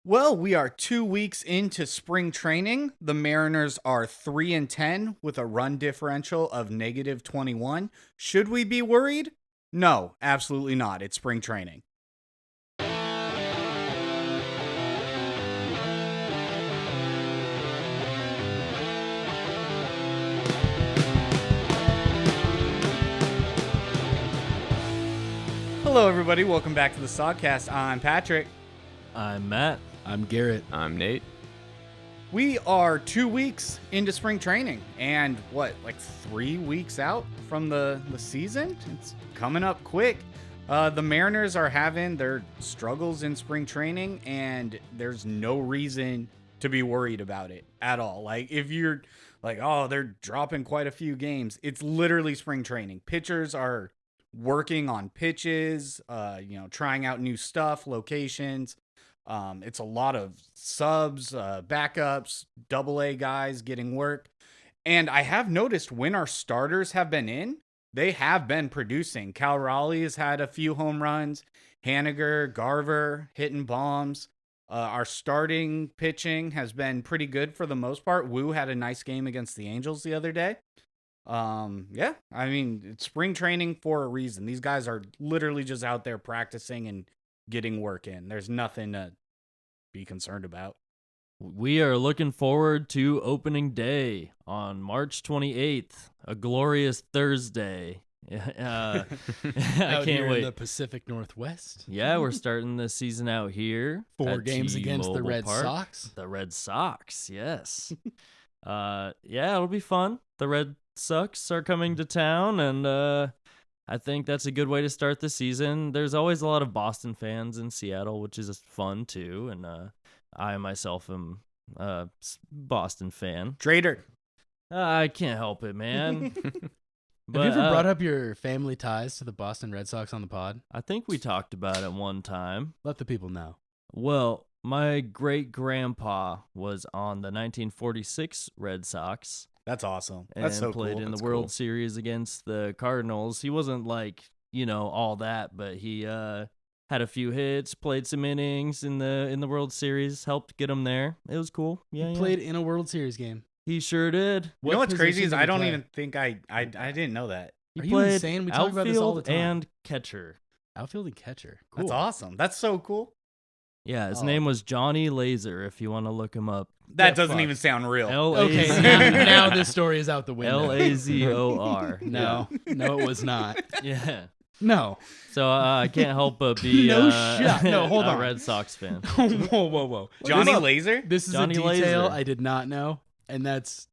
Well, we are 2 weeks into spring training. The Mariners are 3-10 with a run differential of -21. Should we be worried? No, absolutely not. It's spring training. Hello, everybody. Welcome back to the Sogcast. I'm Patrick. I'm Matt. I'm Garrett. I'm Nate. We are 2 weeks into spring training and 3 weeks out from the season? It's coming up quick. The Mariners are having their struggles in spring training, and there's no reason to be worried about it at all. Like, if you're like, oh, they're dropping quite a few games, it's literally spring training. Pitchers are working on pitches, trying out new stuff, locations. It's a lot of subs, backups, AA guys getting work. And I have noticed when our starters have been in, they have been producing. Cal Raleigh has had a few home runs. Haniger, Garver hitting bombs. Our starting pitching has been pretty good for the most part. Wu had a nice game against the Angels the other day. It's spring training for a reason. These guys are literally just out there practicing and getting work in. There's nothing to be concerned about. We are looking forward to opening day on March 28th, a glorious Thursday. I can't wait. In the Pacific Northwest. Yeah, we're starting the season out here. 4 games against the Red Park. Sox. The Red Sox, yes. It'll be fun. The Red Sox are coming to town, and I think that's a good way to start the season. There's always a lot of Boston fans in Seattle, which is fun too. And I myself am a Boston fan. Trader. I can't help it, man. Have you ever brought up your family ties to the Boston Red Sox on the pod? I think we talked about it one time. Let the people know. Well, my great-grandpa was on the 1946 Red Sox. That's awesome. And That's so played cool. in That's the World cool. Series against the Cardinals. He wasn't all that, but he had a few hits, played some innings in the World Series, helped get him there. It was cool. Yeah, He played in a World Series game. He sure did. You know what's crazy is position did I he don't play? even think I didn't know that. He Are you played insane? We talk about this all the outfield time. and catcher. Outfield and catcher. Cool. That's awesome. That's so cool. Yeah, his Oh. name name was Johnny Laser, if you want to look him up. That Yeah, doesn't fuck. even sound real. Okay, L-A-Z- now this story is out the window. Lazor. No, it was not. Yeah. No. So I can't help but be No shot. No, hold a on. Red Sox fan. Whoa. Johnny This- Laser? This is Johnny a detail Laser. I did not know, and that's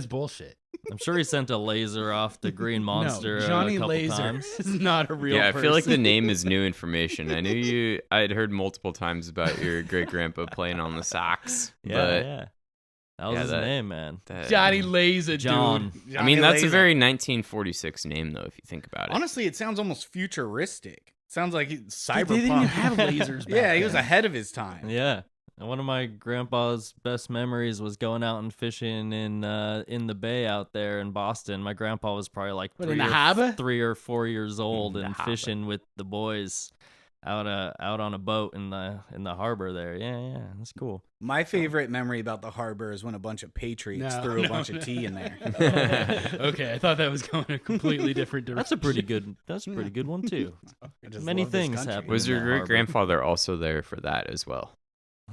bullshit. I'm sure he sent a laser off the Green Monster no, Johnny a couple Laser times. is not a real Yeah, I person. feel like the name is new information. I'd heard multiple times about your great grandpa playing on the Sox. Yeah. That was Yeah, his that- name, man. Johnny Laser, John. dude. I mean, Johnny that's a Laser. very 1946 name, though, if you think about it. Honestly, it sounds almost futuristic. Sounds like he's cyberpunk. They didn't even have lasers back Yeah, he was then. ahead of his time. Yeah. And one of my grandpa's best memories was going out and fishing in the bay out there in Boston. My grandpa was probably like What, in the harbor? 3 or 4 years old The and harbor. fishing with the boys out on a boat in the harbor there. Yeah, that's cool. My favorite memory about the harbor is when a bunch of patriots threw a bunch of tea in there. Okay, I thought that was going a completely different direction. That's a pretty good one too. I just Many love this things country. happen. Was in your that great harbor. grandfather also there for that as well?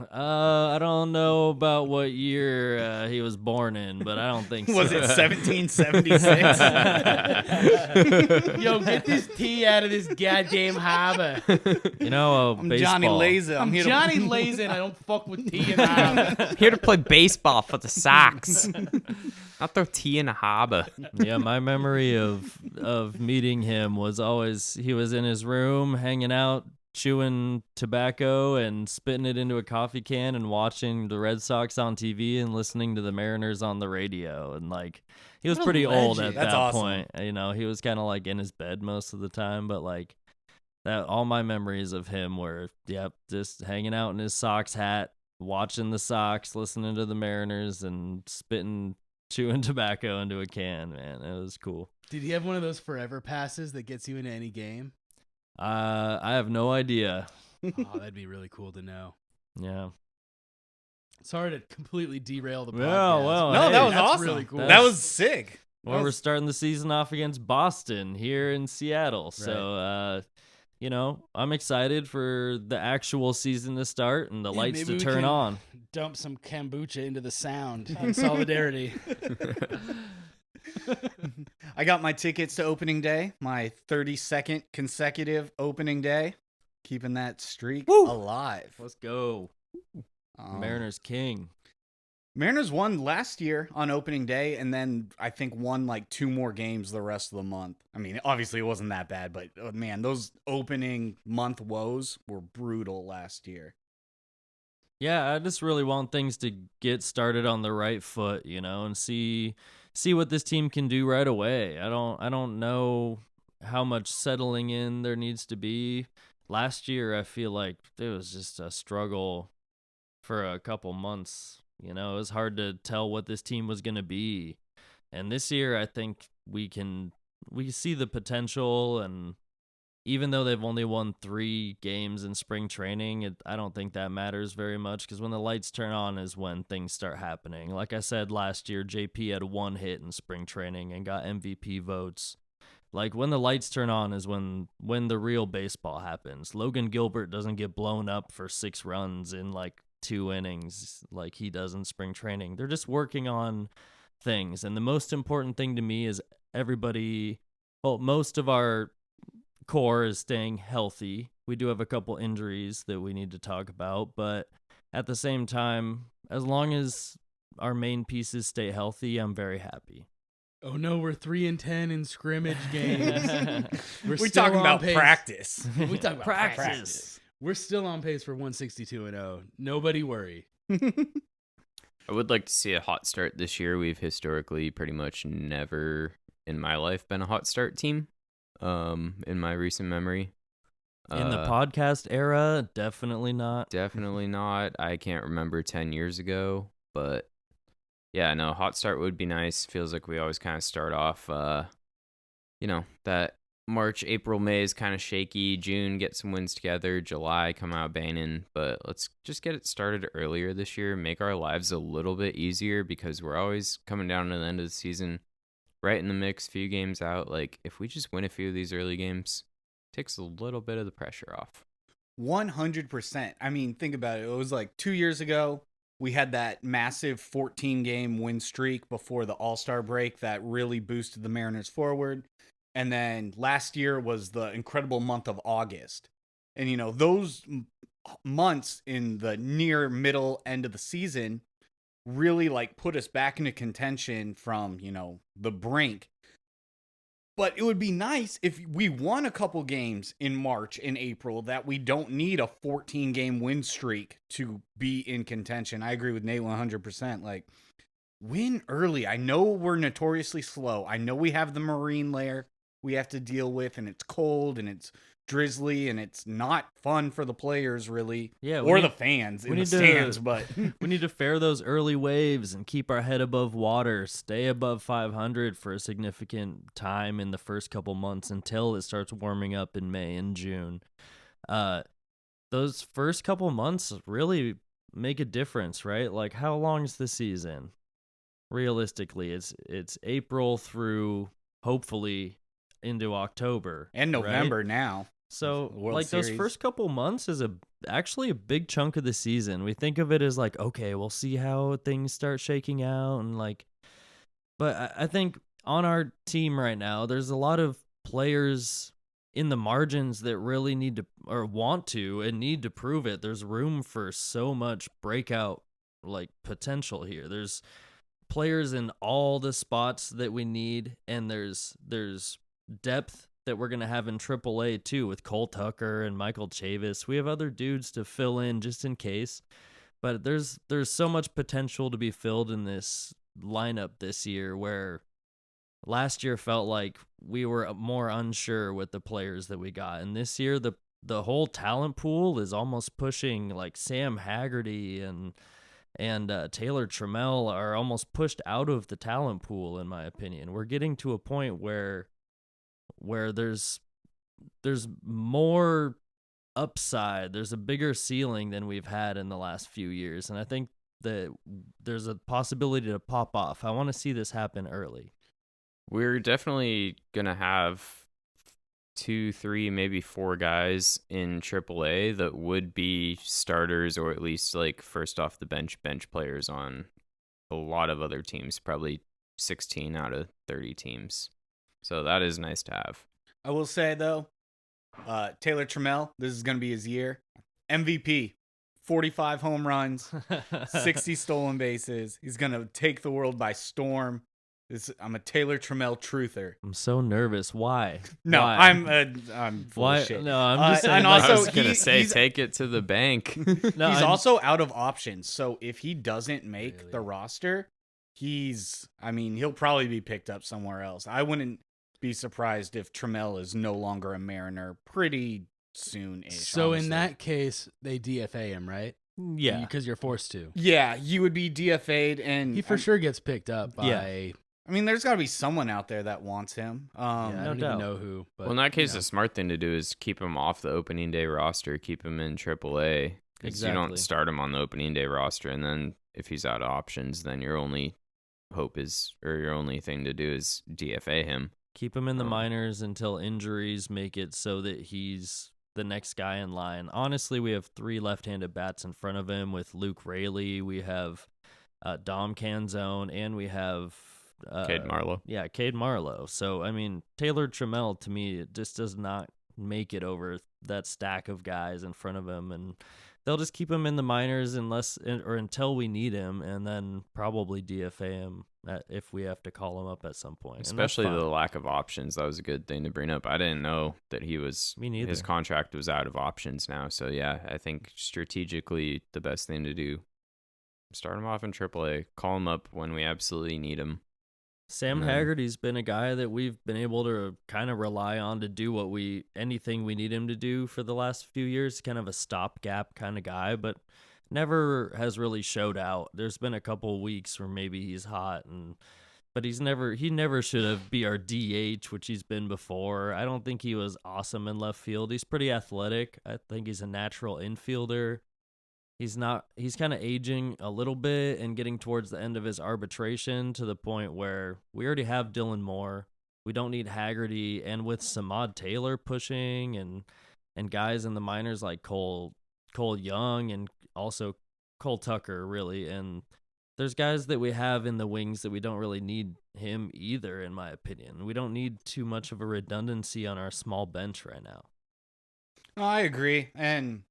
I don't know about what year he was born in, but I don't think so. Was it 1776? Yo, get this tea out of this goddamn harbor. You know, I'm baseball. Johnny Laser. I'm here to- Johnny Laser and I don't fuck with tea in the harbor. Here to play baseball for the Sox. Not throw tea in a harbor. Yeah, my memory of meeting him was always he was in his room hanging out, chewing tobacco and spitting it into a coffee can and watching the Red Sox on TV and listening to the Mariners on the radio. And like he was What a pretty old at legend. That's that awesome. point. You know, he was kind of like in his bed most of the time, but like that all my memories of him were just hanging out in his Sox hat, watching the Sox, listening to the Mariners and chewing tobacco into a can, man. It was cool. Did he have one of those forever passes that gets you into any game? I have no idea. Oh, that'd be really cool to know. Yeah. Sorry to completely derail the podcast. Yeah, well, No, hey, that was that's awesome. really cool. That was sick. Well, we're starting the season off against Boston here in Seattle. So, I'm excited for the actual season to start and the lights maybe to we turn can on. Dump some kombucha into the sound in solidarity. I got my tickets to opening day, my 32nd consecutive opening day, keeping that streak alive. Let's go. Mariners King. Mariners won last year on opening day, and then I think won like 2 more games the rest of the month. I mean, obviously it wasn't that bad, but man, those opening month woes were brutal last year. Yeah, I just really want things to get started on the right foot, and see what this team can do right away. I don't know how much settling in there needs to be. Last year, I feel like it was just a struggle for a couple months. It was hard to tell what this team was going to be. And this year, I think we see the potential, and even though they've only won 3 games in spring training, I don't think that matters very much, because when the lights turn on is when things start happening. Like I said last year, JP had 1 hit in spring training and got MVP votes. Like, when the lights turn on is when the real baseball happens. Logan Gilbert doesn't get blown up for 6 runs in like 2 innings like he does in spring training. They're just working on things. And the most important thing to me is most of our core is staying healthy. We do have a couple injuries that we need to talk about, but at the same time, as long as our main pieces stay healthy, I'm very happy. Oh no, we're 3-10 in scrimmage games. We're talking about practice. We talk about practice. We're still on pace for 162-0. Nobody worry. I would like to see a hot start this year. We've historically pretty much never in my life been a hot start team. In my recent memory. In the podcast era, definitely not. Definitely not. I can't remember 10 years ago, but yeah, no, hot start would be nice. Feels like we always kind of start off, that March, April, May is kind of shaky. June, get some wins together. July, come out banging. But let's just get it started earlier this year. Make our lives a little bit easier, because we're always coming down to the end of the season, right in the mix, few games out. Like, if we just win a few of these early games, it takes a little bit of the pressure off. 100%. I mean, think about it. It was like 2 years ago, we had that massive 14-game win streak before the All-Star break that really boosted the Mariners forward. And then last year was the incredible month of August. And, those months in the near middle end of the season really like put us back into contention from, the brink. But it would be nice if we won a couple games in March and April that we don't need a 14-game win streak to be in contention. I agree with Nate 100%. Like, win early. I know we're notoriously slow. I know we have the marine layer we have to deal with, and it's cold and it's drizzly and it's not fun for the players really, or the fans in the stands. But we need to fare those early waves and keep our head above water, stay above 500 for a significant time in the first couple months until it starts warming up in May and June. Those first couple months really make a difference, right? Like, how long is the season? Realistically, it's April through hopefully into October and November, right? Now. So World those Series. first couple months is actually a big chunk of the season. We think of it as like, okay, we'll see how things start shaking out, and but I think on our team right now, there's a lot of players in the margins that really need to, or want to, and need to prove it. There's room for so much breakout potential here. There's players in all the spots that we need, and there's depth that we're going to have in AAA too, with Cole Tucker and Michael Chavis. We have other dudes to fill in just in case, but there's so much potential to be filled in this lineup this year, where last year felt like we were more unsure with the players that we got, and this year the whole talent pool is almost pushing, like Sam Haggerty and Taylor Trammell are almost pushed out of the talent pool, in my opinion. We're getting to a point where there's more upside. There's a bigger ceiling than we've had in the last few years, and I think that there's a possibility to pop off. I want to see this happen early. We're definitely gonna have 2, 3, maybe 4 guys in AAA that would be starters, or at least like first off the bench players on a lot of other teams, probably 16 out of 30 teams. So that is nice to have. I will say though, Taylor Trammell, this is going to be his year. MVP, 45 home runs, 60 stolen bases. He's going to take the world by storm. I'm a Taylor Trammell truther. I'm so nervous. Why? No, Why? I'm full Why? of shit. No, I'm just saying. and like, also, I was gonna say, he's- take it to the bank. no, he's I'm- also out of options. So if he doesn't make Really? the roster, he'll probably be picked up somewhere else. I wouldn't be surprised if Trammell is no longer a Mariner pretty soon-ish. So honestly. in that case, they DFA him, right? yeah. Because you're forced to. Yeah, you would be DFA'd, and He for sure gets picked up by. Yeah. I mean, there's got to be someone out there that wants him. I no don't doubt. even know who. But, Well, in that case, you know. the smart thing to do is keep him off the opening day roster, keep him in AAA. Because you don't Exactly. start him on the opening day roster, and then if he's out of options, then your only your only thing to do is DFA him. Keep him in the minors until injuries make it so that he's the next guy in line. Honestly, we have 3 left-handed bats in front of him with Luke Raley. We have Dom Canzone, and we have Cade Marlowe. Yeah, Cade Marlowe. So, I mean, Taylor Trammell, to me, it just does not make it over that stack of guys in front of him. And they'll just keep him in the minors until we need him, and then probably DFA him if we have to call him up at some point. And that's Especially fine. the lack of options. That was a good thing to bring up. I didn't know that Me neither. his contract was out of options now. So, yeah, I think strategically the best thing to do, start him off in AAA, call him up when we absolutely need him. Sam No. Haggerty's been a guy that we've been able to kind of rely on to do anything we need him to do for the last few years. Kind of a stopgap kind of guy, but never has really showed out. There's been a couple weeks where maybe he's hot, but he never should have be our DH, which he's been before. I don't think he was awesome in left field. He's pretty athletic. I think he's a natural infielder. He's kind of aging a little bit and getting towards the end of his arbitration to the point where we already have Dylan Moore. We don't need Haggerty. And with Samad Taylor pushing and guys in the minors like Cole Young and also Cole Tucker, really. And there's guys that we have in the wings that we don't really need him either, in my opinion. We don't need too much of a redundancy on our small bench right now. No, I agree, and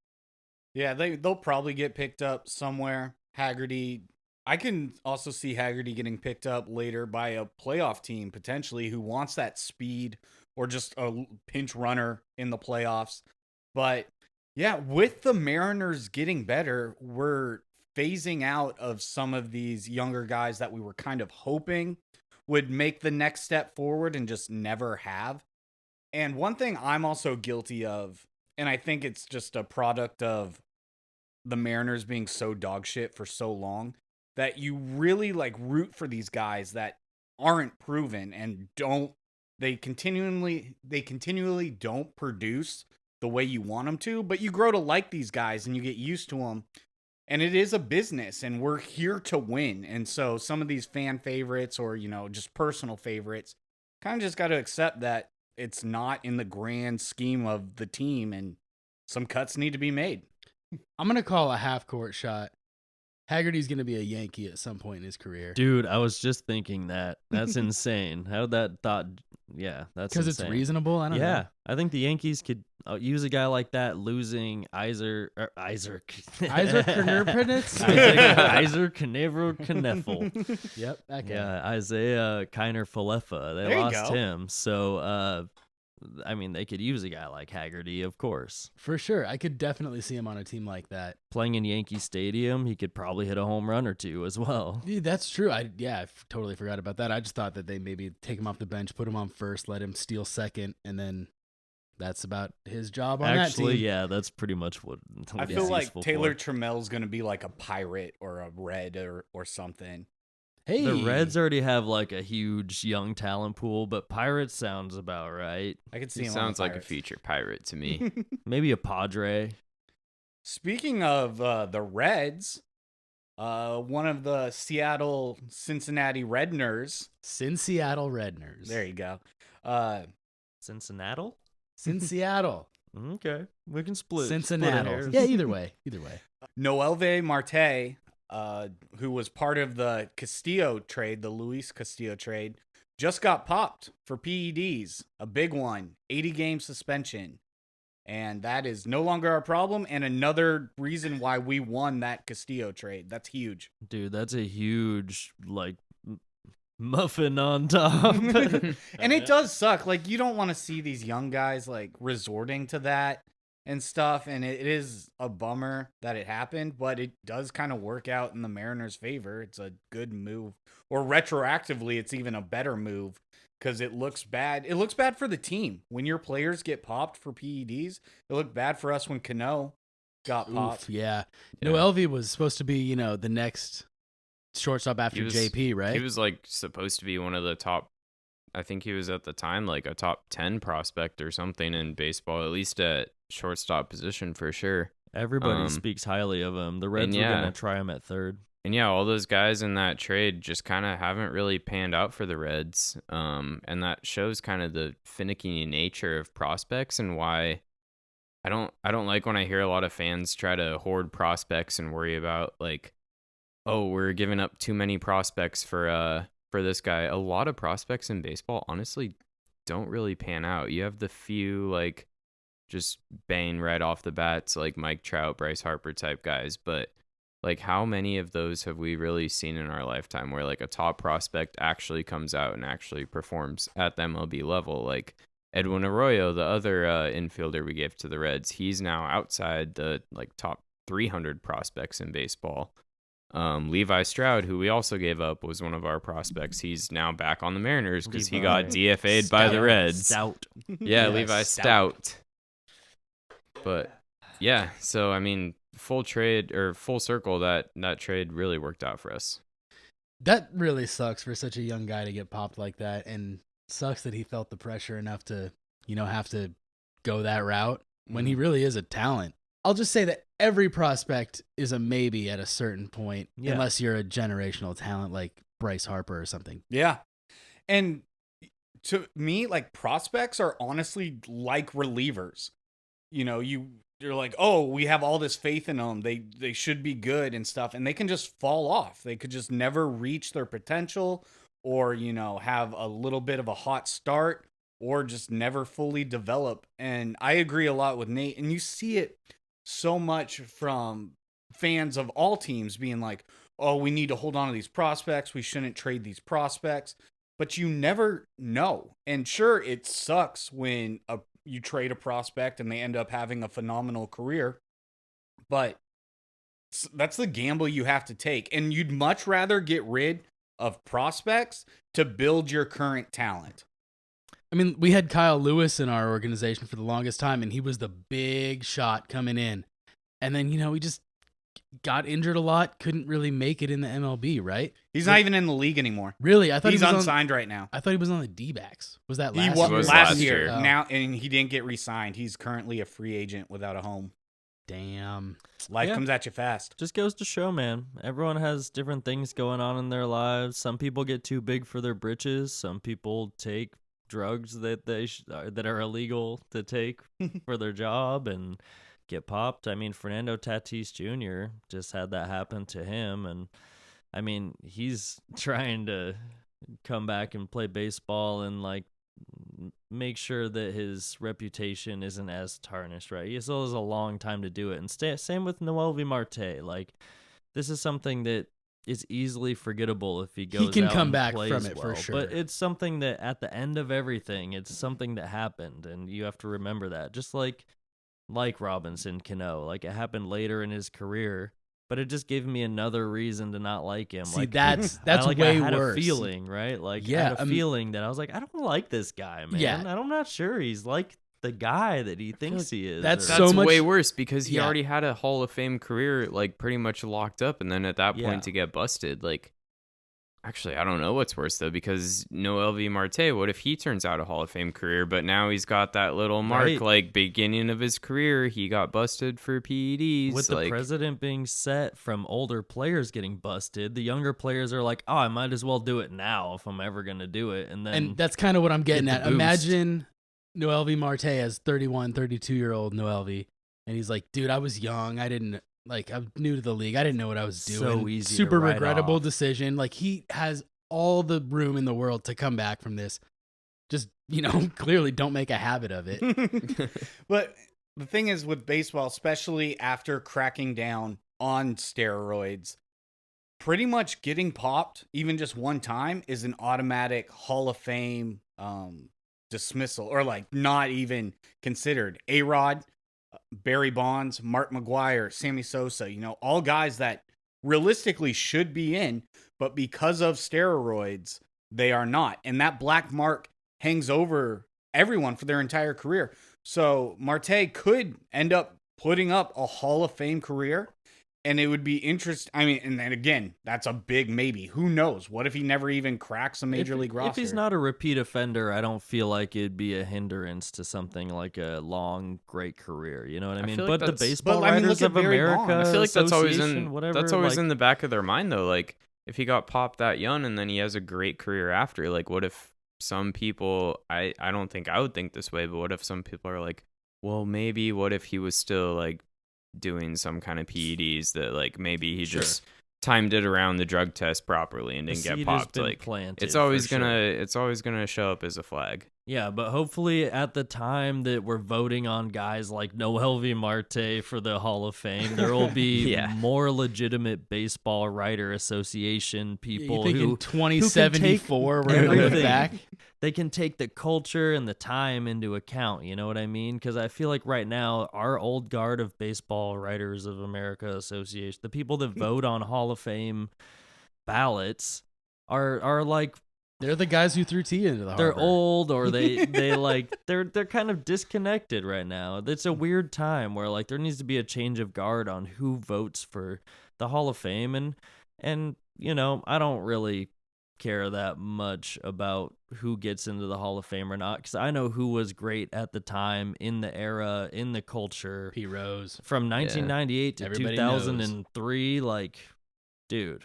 yeah, they'll probably get picked up somewhere. Haggerty, I can also see Haggerty getting picked up later by a playoff team potentially who wants that speed or just a pinch runner in the playoffs. But yeah, with the Mariners getting better, we're phasing out of some of these younger guys that we were kind of hoping would make the next step forward and just never have. And one thing I'm also guilty of, and I think it's just a product of the Mariners being so dog shit for so long, that you really like root for these guys that aren't proven and they continually don't produce the way you want them to, but you grow to like these guys and you get used to them. And it is a business and we're here to win. And so some of these fan favorites or, just personal favorites kind of just got to accept that it's not in the grand scheme of the team and some cuts need to be made. I'm going to call a half-court shot. Haggerty's going to be a Yankee at some point in his career. Dude, I was just thinking that. That's insane. How that thought? Yeah, that's Because it's insane. reasonable? I don't know. Yeah, I think the Yankees could use a guy like that losing Isaac Knurpinitz? Isaac Knebel Kneffel. Yep. That guy. Yeah, Isaiah Kiner Falefa. They There you lost go. him. So, I mean, they could use a guy like Haggerty, of course. For sure. I could definitely see him on a team like that. Playing in Yankee Stadium, he could probably hit a home run or two as well. Yeah, that's true. I totally forgot about that. I just thought that they maybe take him off the bench, put him on first, let him steal second, and then that's about his job on that Actually, team. yeah, that's pretty much what I he's feel like useful Taylor for. Trammell's going to be like a pirate or a red or something. Hey, The Reds already have like a huge young talent pool, but Pirates sounds about right. I could see He him sounds on the like a Pirates. future pirate to me. Maybe a Padre. Speaking of the Reds, one of the Cincinnati Redners. Seattle Redners. There you go. Cincinnati? Seattle. Okay. We can split. Cincinnati. hairs. Yeah, either way. Either way. Noelvi Marte, who was part of the Castillo trade, the Luis Castillo trade, just got popped for PEDs. A big one, 80-game suspension. And that is no longer our problem, and another reason why we won that Castillo trade. That's huge. Dude, that's a huge, like, muffin on top. And it does suck. Like, you don't want to see these young guys, like, resorting to that and stuff, and it is a bummer that it happened, but it does kind of work out in the Mariners' favor. It's a good move. Or retroactively, it's even a better move. Because it looks bad. It looks bad for the team. When your players get popped for PEDs, it looked bad for us when Cano got popped. Yeah. Noelvi was supposed to be, the next shortstop after JP, right? He was like supposed to be one of the top. I think he was at the time like a top 10 prospect or something in baseball, at least at shortstop position for sure. Everybody speaks highly of him. The Reds were going to try him at third. And yeah, all those guys in that trade just kind of haven't really panned out for the Reds. And that shows kind of the finicky nature of prospects and why I don't like when I hear a lot of fans try to hoard prospects and worry about like, oh, we're giving up too many prospects for this guy. A lot of prospects in baseball honestly don't really pan out. You have the few like just bang right off the bats like Mike Trout, Bryce Harper type guys, but like, how many of those have we really seen in our lifetime where, like, a top prospect actually comes out and actually performs at the MLB level? Like, Edwin Arroyo, the other infielder we gave to the Reds, he's now outside the, like, top 300 prospects in baseball. Levi Stroud, who we also gave up, was one of our prospects. He's now back on the Mariners because he got DFA'd by the Reds. Stout. Yeah, Levi Stout. But, yeah, so, I mean... full circle, that trade really worked out for us. That really sucks for such a young guy to get popped like that, and sucks that he felt the pressure enough to, have to go that route when he really is a talent. I'll just say that every prospect is a maybe at a certain point, unless you're a generational talent like Bryce Harper or something. Yeah. And to me, like, prospects are honestly like relievers. You're like, oh, we have all this faith in them. They should be good and stuff. And they can just fall off. They could just never reach their potential or, have a little bit of a hot start or just never fully develop. And I agree a lot with Nate. And you see it so much from fans of all teams being like, oh, we need to hold on to these prospects. We shouldn't trade these prospects. But you never know. And sure, it sucks when you trade a prospect and they end up having a phenomenal career, but that's the gamble you have to take. And you'd much rather get rid of prospects to build your current talent. I mean, we had Kyle Lewis in our organization for the longest time, and he was the big shot coming in. And then, he just got injured a lot, couldn't really make it in the MLB, right? He's not even in the league anymore. Really? I thought he's he was unsigned right now. I thought he was on the D-backs. Was that He last was year? last year. Oh. Now, and he didn't get re-signed. He's currently a free agent without a home. Damn. Life comes at you fast. Just goes to show, man. Everyone has different things going on in their lives. Some people get too big for their britches. Some people take drugs that that are illegal to take for their job and get popped. I mean, Fernando Tatis Jr. just had that happen to him, and I mean, he's trying to come back and play baseball and like make sure that his reputation isn't as tarnished, right? He still has a long time to do it. And same with Noelvi Marte. Like, this is something that is easily forgettable if he goes. He can out come and back plays from it well. for sure. But it's something that at the end of everything, it's something that happened, and you have to remember that. Just like Robinson Cano, like it happened later in his career, but it just gave me another reason to not like him. See, like, that's I way had worse. A feeling, right? Like, I had a feeling that I was like, I don't like this guy, man. Yeah. I'm not sure he's like the guy that he thinks he is. that's or- so much- way worse because he Yeah. already had a Hall of Fame career like pretty much locked up, and then at that point Yeah. to get busted, like Actually, I don't know what's worse, though, because Noel V. Marte, what if he turns out a Hall of Fame career, but now he's got that little mark, Right. like, beginning of his career, he got busted for PEDs. With the precedent being set from older players getting busted, the younger players are like, oh, I might as well do it now if I'm ever going to do it. And that's kind of what I'm getting get at. the boost. Imagine Noel V. Marte as 31, 32-year-old Noel V. And he's like, dude, I was young. I'm new to the league. I didn't know what I was doing. So easy to Super write regrettable off. decision. Like, he has all the room in the world to come back from this. Just, clearly don't make a habit of it. But the thing is with baseball, especially after cracking down on steroids, pretty much getting popped, even just one time, is an automatic Hall of Fame dismissal, or like not even considered. A-Rod, Barry Bonds, Mark McGwire, Sammy Sosa, all guys that realistically should be in, but because of steroids, they are not. And that black mark hangs over everyone for their entire career. So Marte could end up putting up a Hall of Fame career, and it would be interesting. I mean, and then again, that's a big maybe. Who knows? What if he never even cracks a major league roster? If he's not a repeat offender, I don't feel like it'd be a hindrance to something like a long, great career. You know what I mean? feel like But the that's- baseball But, I mean, writers look of at Barry America, Bonds. I feel like that's always Association, whatever, that's always like, in the back of their mind, though. Like, if he got popped that young and then he has a great career after, like, what if some people, I don't think I would think this way, but what if some people are like, well, maybe what if he was still like doing some kind of PEDs that like maybe he just timed it around the drug test properly and didn't the get seed has popped. been Like, planted it's always for sure. gonna show up as a flag. Yeah, but hopefully at the time that we're voting on guys like Noel V. Marte for the Hall of Fame, there will be Yeah. more legitimate baseball writer association people You think who in 2074 we're going to look everything. back? They can take the culture and the time into account. You know what I mean? Because I feel like right now, our old guard of Baseball Writers of America Association, the people that vote on Hall of Fame ballots, are like, They're the guys who threw tea into the they're harbor. old, or they like they're kind of disconnected right now. It's a weird time where like there needs to be a change of guard on who votes for the Hall of Fame, and I don't really care that much about who gets into the Hall of Fame or not, because I know who was great at the time, in the era, in the culture, P. Rose. from 1998 to Everybody 2003. Like, dude,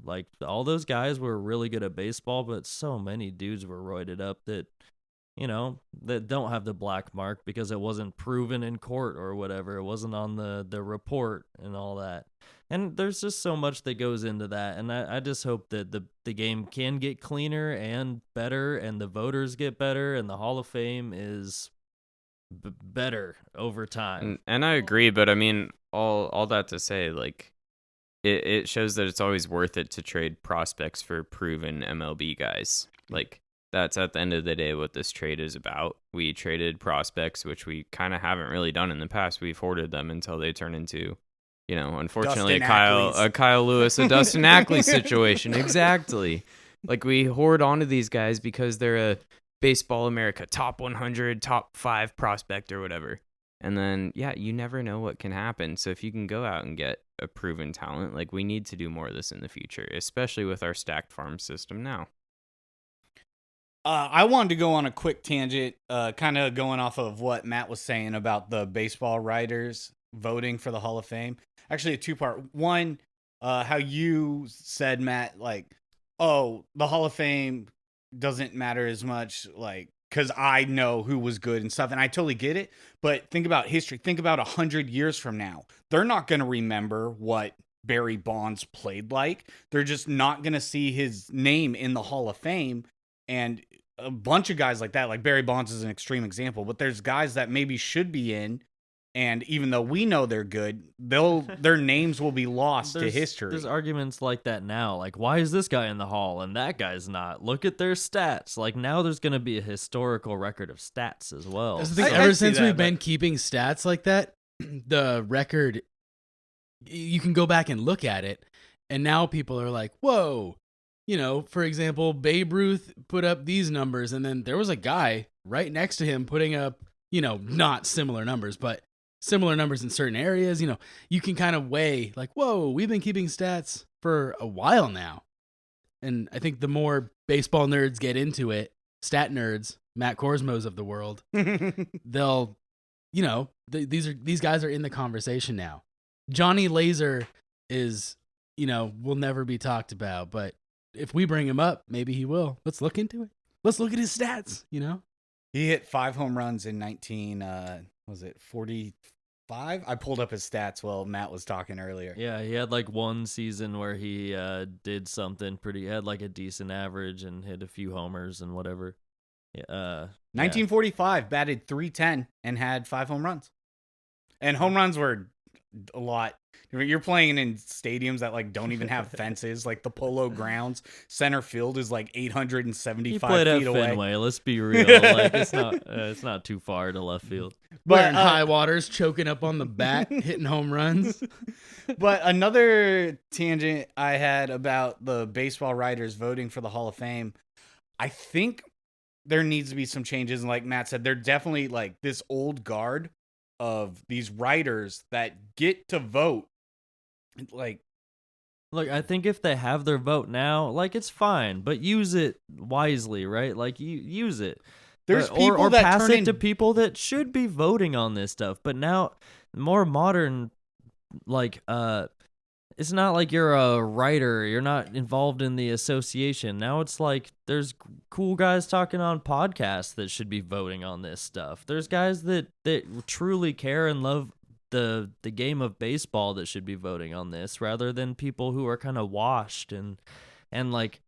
like all those guys were really good at baseball, but so many dudes were roided up that that don't have the black mark because it wasn't proven in court or whatever. It wasn't on the report and all that. And there's just so much that goes into that. And I just hope that the game can get cleaner and better, and the voters get better, and the Hall of Fame is better over time. And I agree, but I mean, all that to say, like, it shows that it's always worth it to trade prospects for proven MLB guys. Like, that's at the end of the day what this trade is about. We traded prospects, which we kind of haven't really done in the past. We've hoarded them until they turn into, unfortunately, Dustin a Kyle Lewis, a Dustin Ackley situation. Exactly. Like, we hoard onto these guys because they're a Baseball America top 100, top 5 prospect or whatever. And then, you never know what can happen. So if you can go out and get a proven talent, like, we need to do more of this in the future, especially with our stacked farm system now. I wanted to go on a quick tangent, kind of going off of what Matt was saying about the baseball writers voting for the Hall of Fame. Actually, a two-part. One, how you said, Matt, like, oh, the Hall of Fame doesn't matter as much, like, because I know who was good and stuff, and I totally get it. But think about history. Think about 100 years from now. They're not going to remember what Barry Bonds played like. They're just not going to see his name in the Hall of Fame. And a bunch of guys like that, like Barry Bonds is an extreme example, but there's guys that maybe should be in, and even though we know they're good, their names will be lost to history. There's arguments like that now. Like, why is this guy in the Hall and that guy's not? Look at their stats. Like, now there's going to be a historical record of stats as well. That's the thing. I Ever see since that, we've but- been keeping stats like that, the record, you can go back and look at it, and now people are like, whoa. For example, Babe Ruth put up these numbers, and then there was a guy right next to him putting up, not similar numbers, but similar numbers in certain areas. You can kind of weigh like, whoa, we've been keeping stats for a while now. And I think the more baseball nerds get into it, stat nerds, Matt Korsmos of the world, they'll, these guys are in the conversation now. Johnny Laser is, will never be talked about, but if we bring him up, maybe he will. Let's look into it. Let's look at his stats, He hit 5 home runs in 45? I pulled up his stats while Matt was talking earlier. Yeah, he had like one season where he did something pretty. He had like a decent average and hit a few homers and whatever. 1945, batted .310 and had 5 home runs. And home runs were a lot. You're playing in stadiums that like don't even have fences, like the Polo Grounds. Center field is like 875 He played feet at away. Fenway. Let's be real. Like it's not too far to left field. Wearing high waters, choking up on the bat, hitting home runs. But another tangent I had about the baseball writers voting for the Hall of Fame, I think there needs to be some changes. And like Matt said, they're definitely like this old guard of these writers that get to vote. Like, look, I think if they have their vote now, like it's fine, but use it wisely, right? Like you use it. there's Or people that pass turn it in to people that should be voting on this stuff. But now, more modern, like it's not like you're a writer, you're not involved in the association. Now it's like there's cool guys talking on podcasts that should be voting on this stuff. There's guys that truly care and love the game of baseball that should be voting on this, rather than people who are kind of washed and like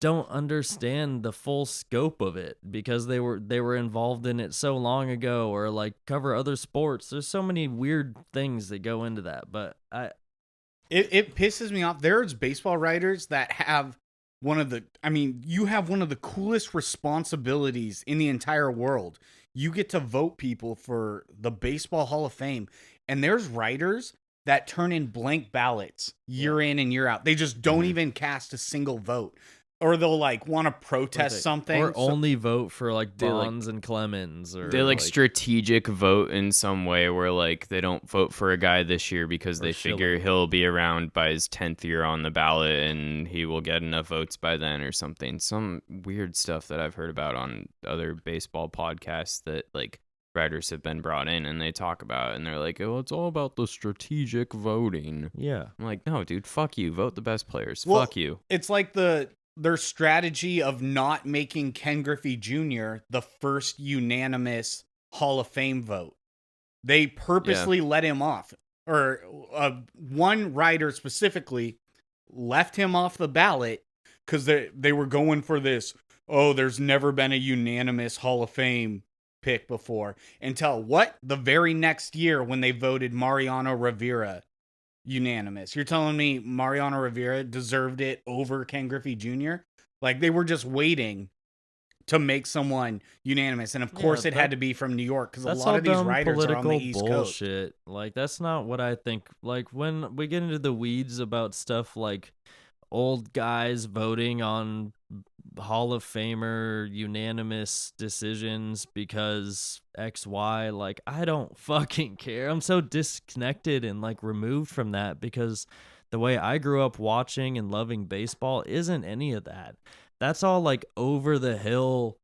don't understand the full scope of it because they were involved in it so long ago, or like cover other sports. There's so many weird things that go into that, but It pisses me off. There's baseball writers that have you have one of the coolest responsibilities in the entire world. You get to vote people for the Baseball Hall of Fame. And there's writers that turn in blank ballots year in and year out. They just don't even cast a single vote. Or they'll like want to protest something. Or only vote for like They, like- Bonds and Clemens. Or They like strategic vote in some way where like they don't vote for a guy this year because they figure he'll be around by his 10th year on the ballot and he will get enough votes by then or something. Some weird stuff that I've heard about on other baseball podcasts that like writers have been brought in and they talk about, and they're like, oh, it's all about the strategic voting. Yeah. I'm like, no, dude, fuck you. Vote the best players. Well, Fuck you. It's like their strategy of not making Ken Griffey Jr. the first unanimous Hall of Fame vote. They purposely let him off. Or one writer specifically left him off the ballot because they were going for this, there's never been a unanimous Hall of Fame pick before. Until the very next year when they voted Mariano Rivera unanimous. You're telling me Mariano Rivera deserved it over Ken Griffey Jr.? Like, they were just waiting to make someone unanimous. And of course it had to be from New York because a lot of these writers are on the East Coast. Bullshit. Like, that's not what I think. Like, when we get into the weeds about stuff like old guys voting on Hall of Famer unanimous decisions because XY, like, I don't fucking care. I'm so disconnected and like removed from that because the way I grew up watching and loving baseball isn't any of that. That's all like over the hill,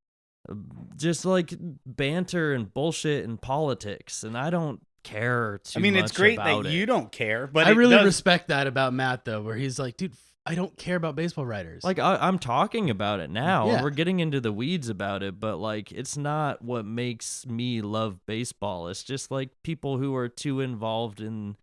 just like banter and bullshit and politics, and I don't care too much. It's great about that it. you don't care, but I really respect that about Matt, though, where he's like, dude, I don't care about baseball writers. Like, I'm talking about it now. Yeah. We're getting into the weeds about it, but like, it's not what makes me love baseball. It's just like people who are too involved in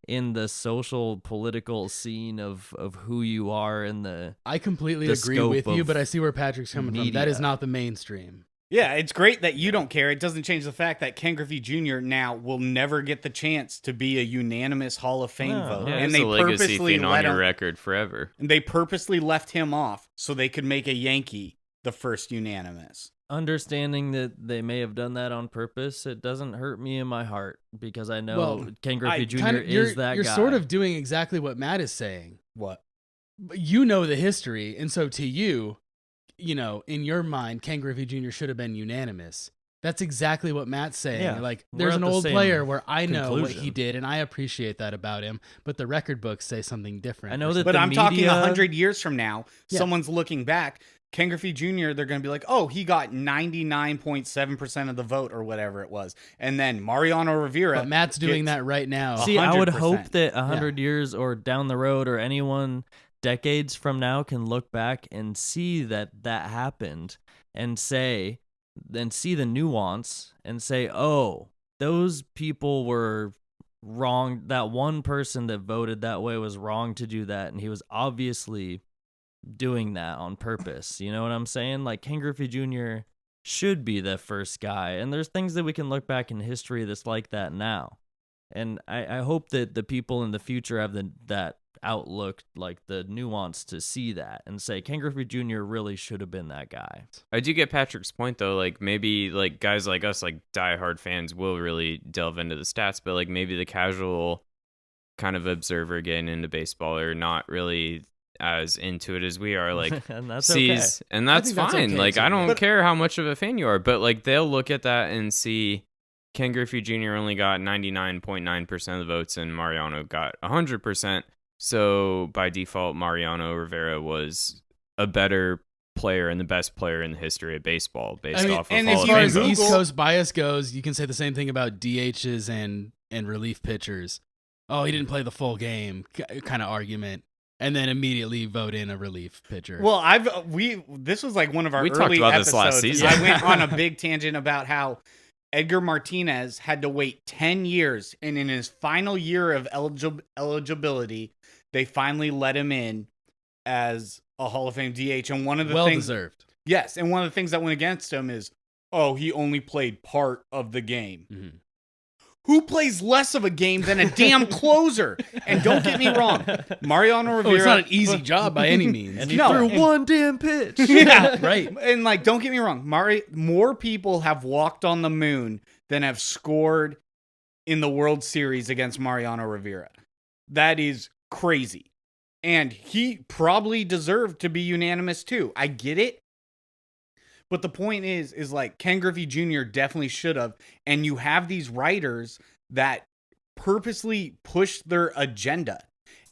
the social political scene of who you are and I completely the agree scope with you, of but I see where Patrick's coming from. That media. is not the mainstream. Yeah, it's great that you don't care. It doesn't change the fact that Ken Griffey Jr. now will never get the chance to be a unanimous Hall of Fame vote. Yeah, And it's they a legacy purposely thing on your record forever. And they purposely left him off so they could make a Yankee the first unanimous. understanding that they may have done that on purpose. It doesn't hurt me in my heart because I know Ken Griffey Jr. is that guy. You're sort of doing exactly what Matt is saying. What? You know the history, and so to you, in your mind, Ken Griffey Jr. should have been unanimous. That's exactly what Matt's saying. Yeah, Like, we're there's at an the old same player where I know what he conclusion. did, and I appreciate that about him, but the record books say something different. I know or that But the I'm talking media- 100 years from now, Yeah. someone's looking back. Ken Griffey Jr., they're going to be like, oh, he got 99.7% of the vote or whatever it was. And then Mariano Rivera. But Matt's doing gets- that right now. See, I would 100%. hope that 100 years or down the road or anyone decades from now can look back and see that happened and see the nuance and say, oh, those people were wrong. That one person that voted that way was wrong to do that. And he was obviously doing that on purpose. You know what I'm saying? Like, Ken Griffey Jr. should be the first guy. And there's things that we can look back in history that's like that now. And I hope that the people in the future have that outlook, like the nuance to see that and say Ken Griffey Jr. really should have been that guy. I do get Patrick's point though. Like maybe like guys like us, like diehard fans, will really delve into the stats, but like maybe the casual kind of observer getting into baseball are not really as into it as we are. Like And that's sees, and that's think that's fine. okay, Like too. I don't But- care how much of a fan you are, but like they'll look at that and see Ken Griffey Jr. only got 99.9% of the votes and Mariano got 100%. So by default, Mariano Rivera was a better player and the best player in the history of baseball based off of and Hall if of As you far Fame as Google- East Coast bias goes, you can say the same thing about DHs and relief pitchers. Oh, he didn't play the full game kind of argument. And then immediately vote in a relief pitcher. Well, this was like one of our We early talked about episodes. this last season. I went on a big tangent about how Edgar Martinez had to wait 10 years, and in his final year of eligibility, they finally let him in as a Hall of Fame DH. And one of the well things, deserved. yes, and one of the things that went against him is, oh, he only played part of the game. Mhm. Who plays less of a game than a damn closer? And don't get me wrong, Mariano Rivera. Oh, it's not an easy job by any means. And he No, threw and- one damn pitch. Yeah, right. And like, don't get me wrong, more people have walked on the moon than have scored in the World Series against Mariano Rivera. That is crazy. And he probably deserved to be unanimous too. I get it. But the point is like Ken Griffey Jr. definitely should have. And you have these writers that purposely push their agenda.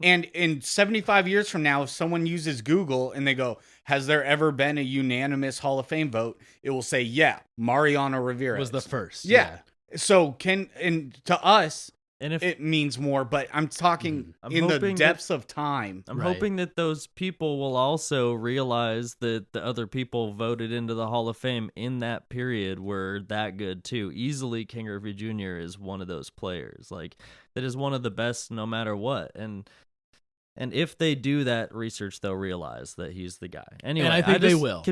And in 75 years from now, if someone uses Google and they go, has there ever been a unanimous Hall of Fame vote? It will say, yeah, Mariano Rivera Was the first. Yeah. So and to us, And if it means more, but I'm talking I'm in the hoping depths of time. I'm Right. hoping that those people will also realize that the other people voted into the Hall of Fame in that period were that good too. Easily, Ken Griffey Jr. is one of those players, like that is one of the best no matter what. And if they do that research, they'll realize that he's the guy. Anyway, And I think they just- will.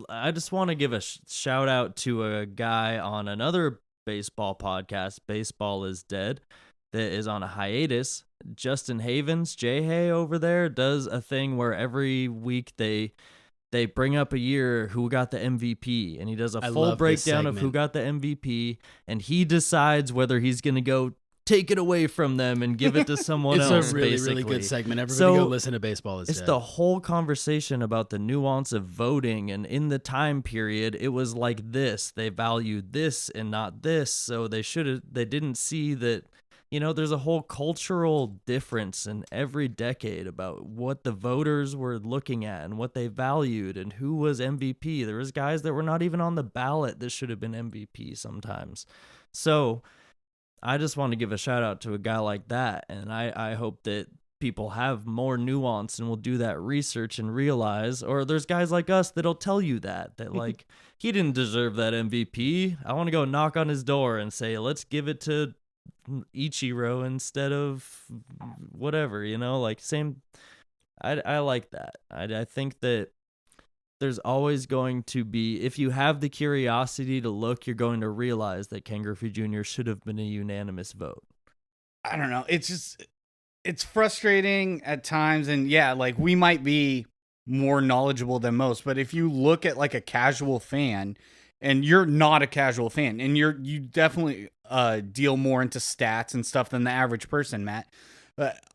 I just want to give a shout out to a guy on another baseball podcast, Baseball is Dead, that is on a hiatus. Justin Havens, J-Hay over there, does a thing where every week they bring up a year who got the MVP, and he does a I full love this breakdown of who segment. got the MVP, and he decides whether he's going to go take it away from them and give it to someone It's else. a really, basically. really good segment. Everybody So, go listen to Baseball is It's Dead. the whole conversation about the nuance of voting, and in the time period, it was like this. They valued this and not this, so they didn't see that. You know, there's a whole cultural difference in every decade about what the voters were looking at and what they valued and who was MVP. There was guys that were not even on the ballot that should have been MVP sometimes. So I just want to give a shout out to a guy like that, and I hope that people have more nuance and will do that research and realize, or there's guys like us that'll tell you that like, he didn't deserve that MVP. I want to go knock on his door and say, let's give it to Ichiro instead of whatever, you know, like same. I like that. I think that there's always going to be, if you have the curiosity to look, you're going to realize that Ken Griffey Jr. should have been a unanimous vote. I don't know. It's frustrating at times. And yeah, like we might be more knowledgeable than most, but if you look at like a casual fan, and you're not a casual fan, and you definitely deal more into stats and stuff than the average person, Matt.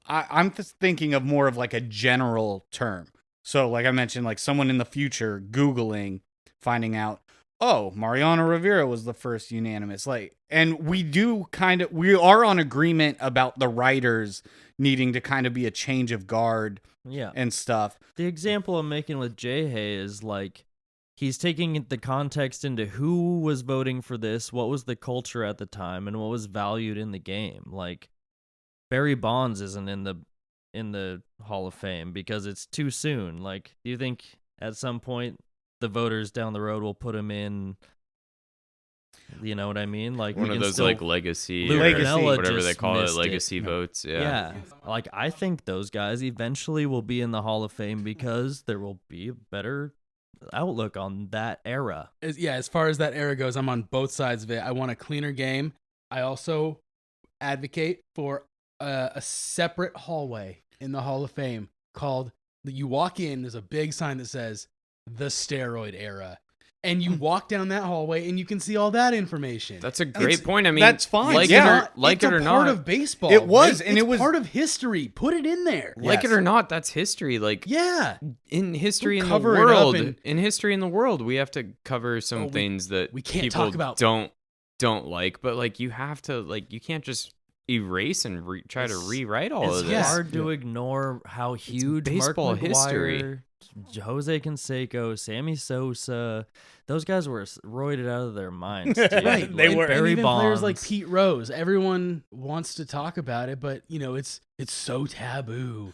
I'm just thinking of more of like a general term. So like I mentioned, like someone in the future Googling, finding out, oh, Mariano Rivera was the first unanimous. Like, and we are on agreement about the writers needing to kind of be a change of guard Yeah. and stuff. The example I'm making with Jay is like he's taking the context into who was voting for this, what was the culture at the time, and what was valued in the game. Like Barry Bonds isn't in the Hall of Fame because it's too soon. Like, do you think at some point the voters down the road will put him in? You know what I mean? Like One of those like legacy, Lou or Piniella whatever they just call it, missed it. legacy votes. Yeah. Like I think those guys eventually will be in the Hall of Fame because there will be a better outlook on that era. As far as that era goes, I'm on both sides of it. I want a cleaner game. I also advocate for a separate hallway in the Hall of Fame called, you walk in, there's a big sign that says the steroid era. And you walk down that hallway and you can see all that information. That's a great point. I mean, that's fine. Like Yeah. it or it's a not, part of baseball. It was, right? and it's it was part of history. Put it in there. like it Yes. or not, that's history. Like Yeah. in history Don't in the cover it up world, and- in history in the world, we have to cover some we- things that we can't people talk about. don't like. But like you have to, like, you can't just erase and try to rewrite all It's of this. hard to ignore how huge baseball Mark history. McGwire, Jose Canseco, Sammy Sosa, those guys were roided out of their minds. Dude. Right. They were. And Barry even Bonds. players like Pete Rose. Everyone wants to talk about it, but it's so taboo.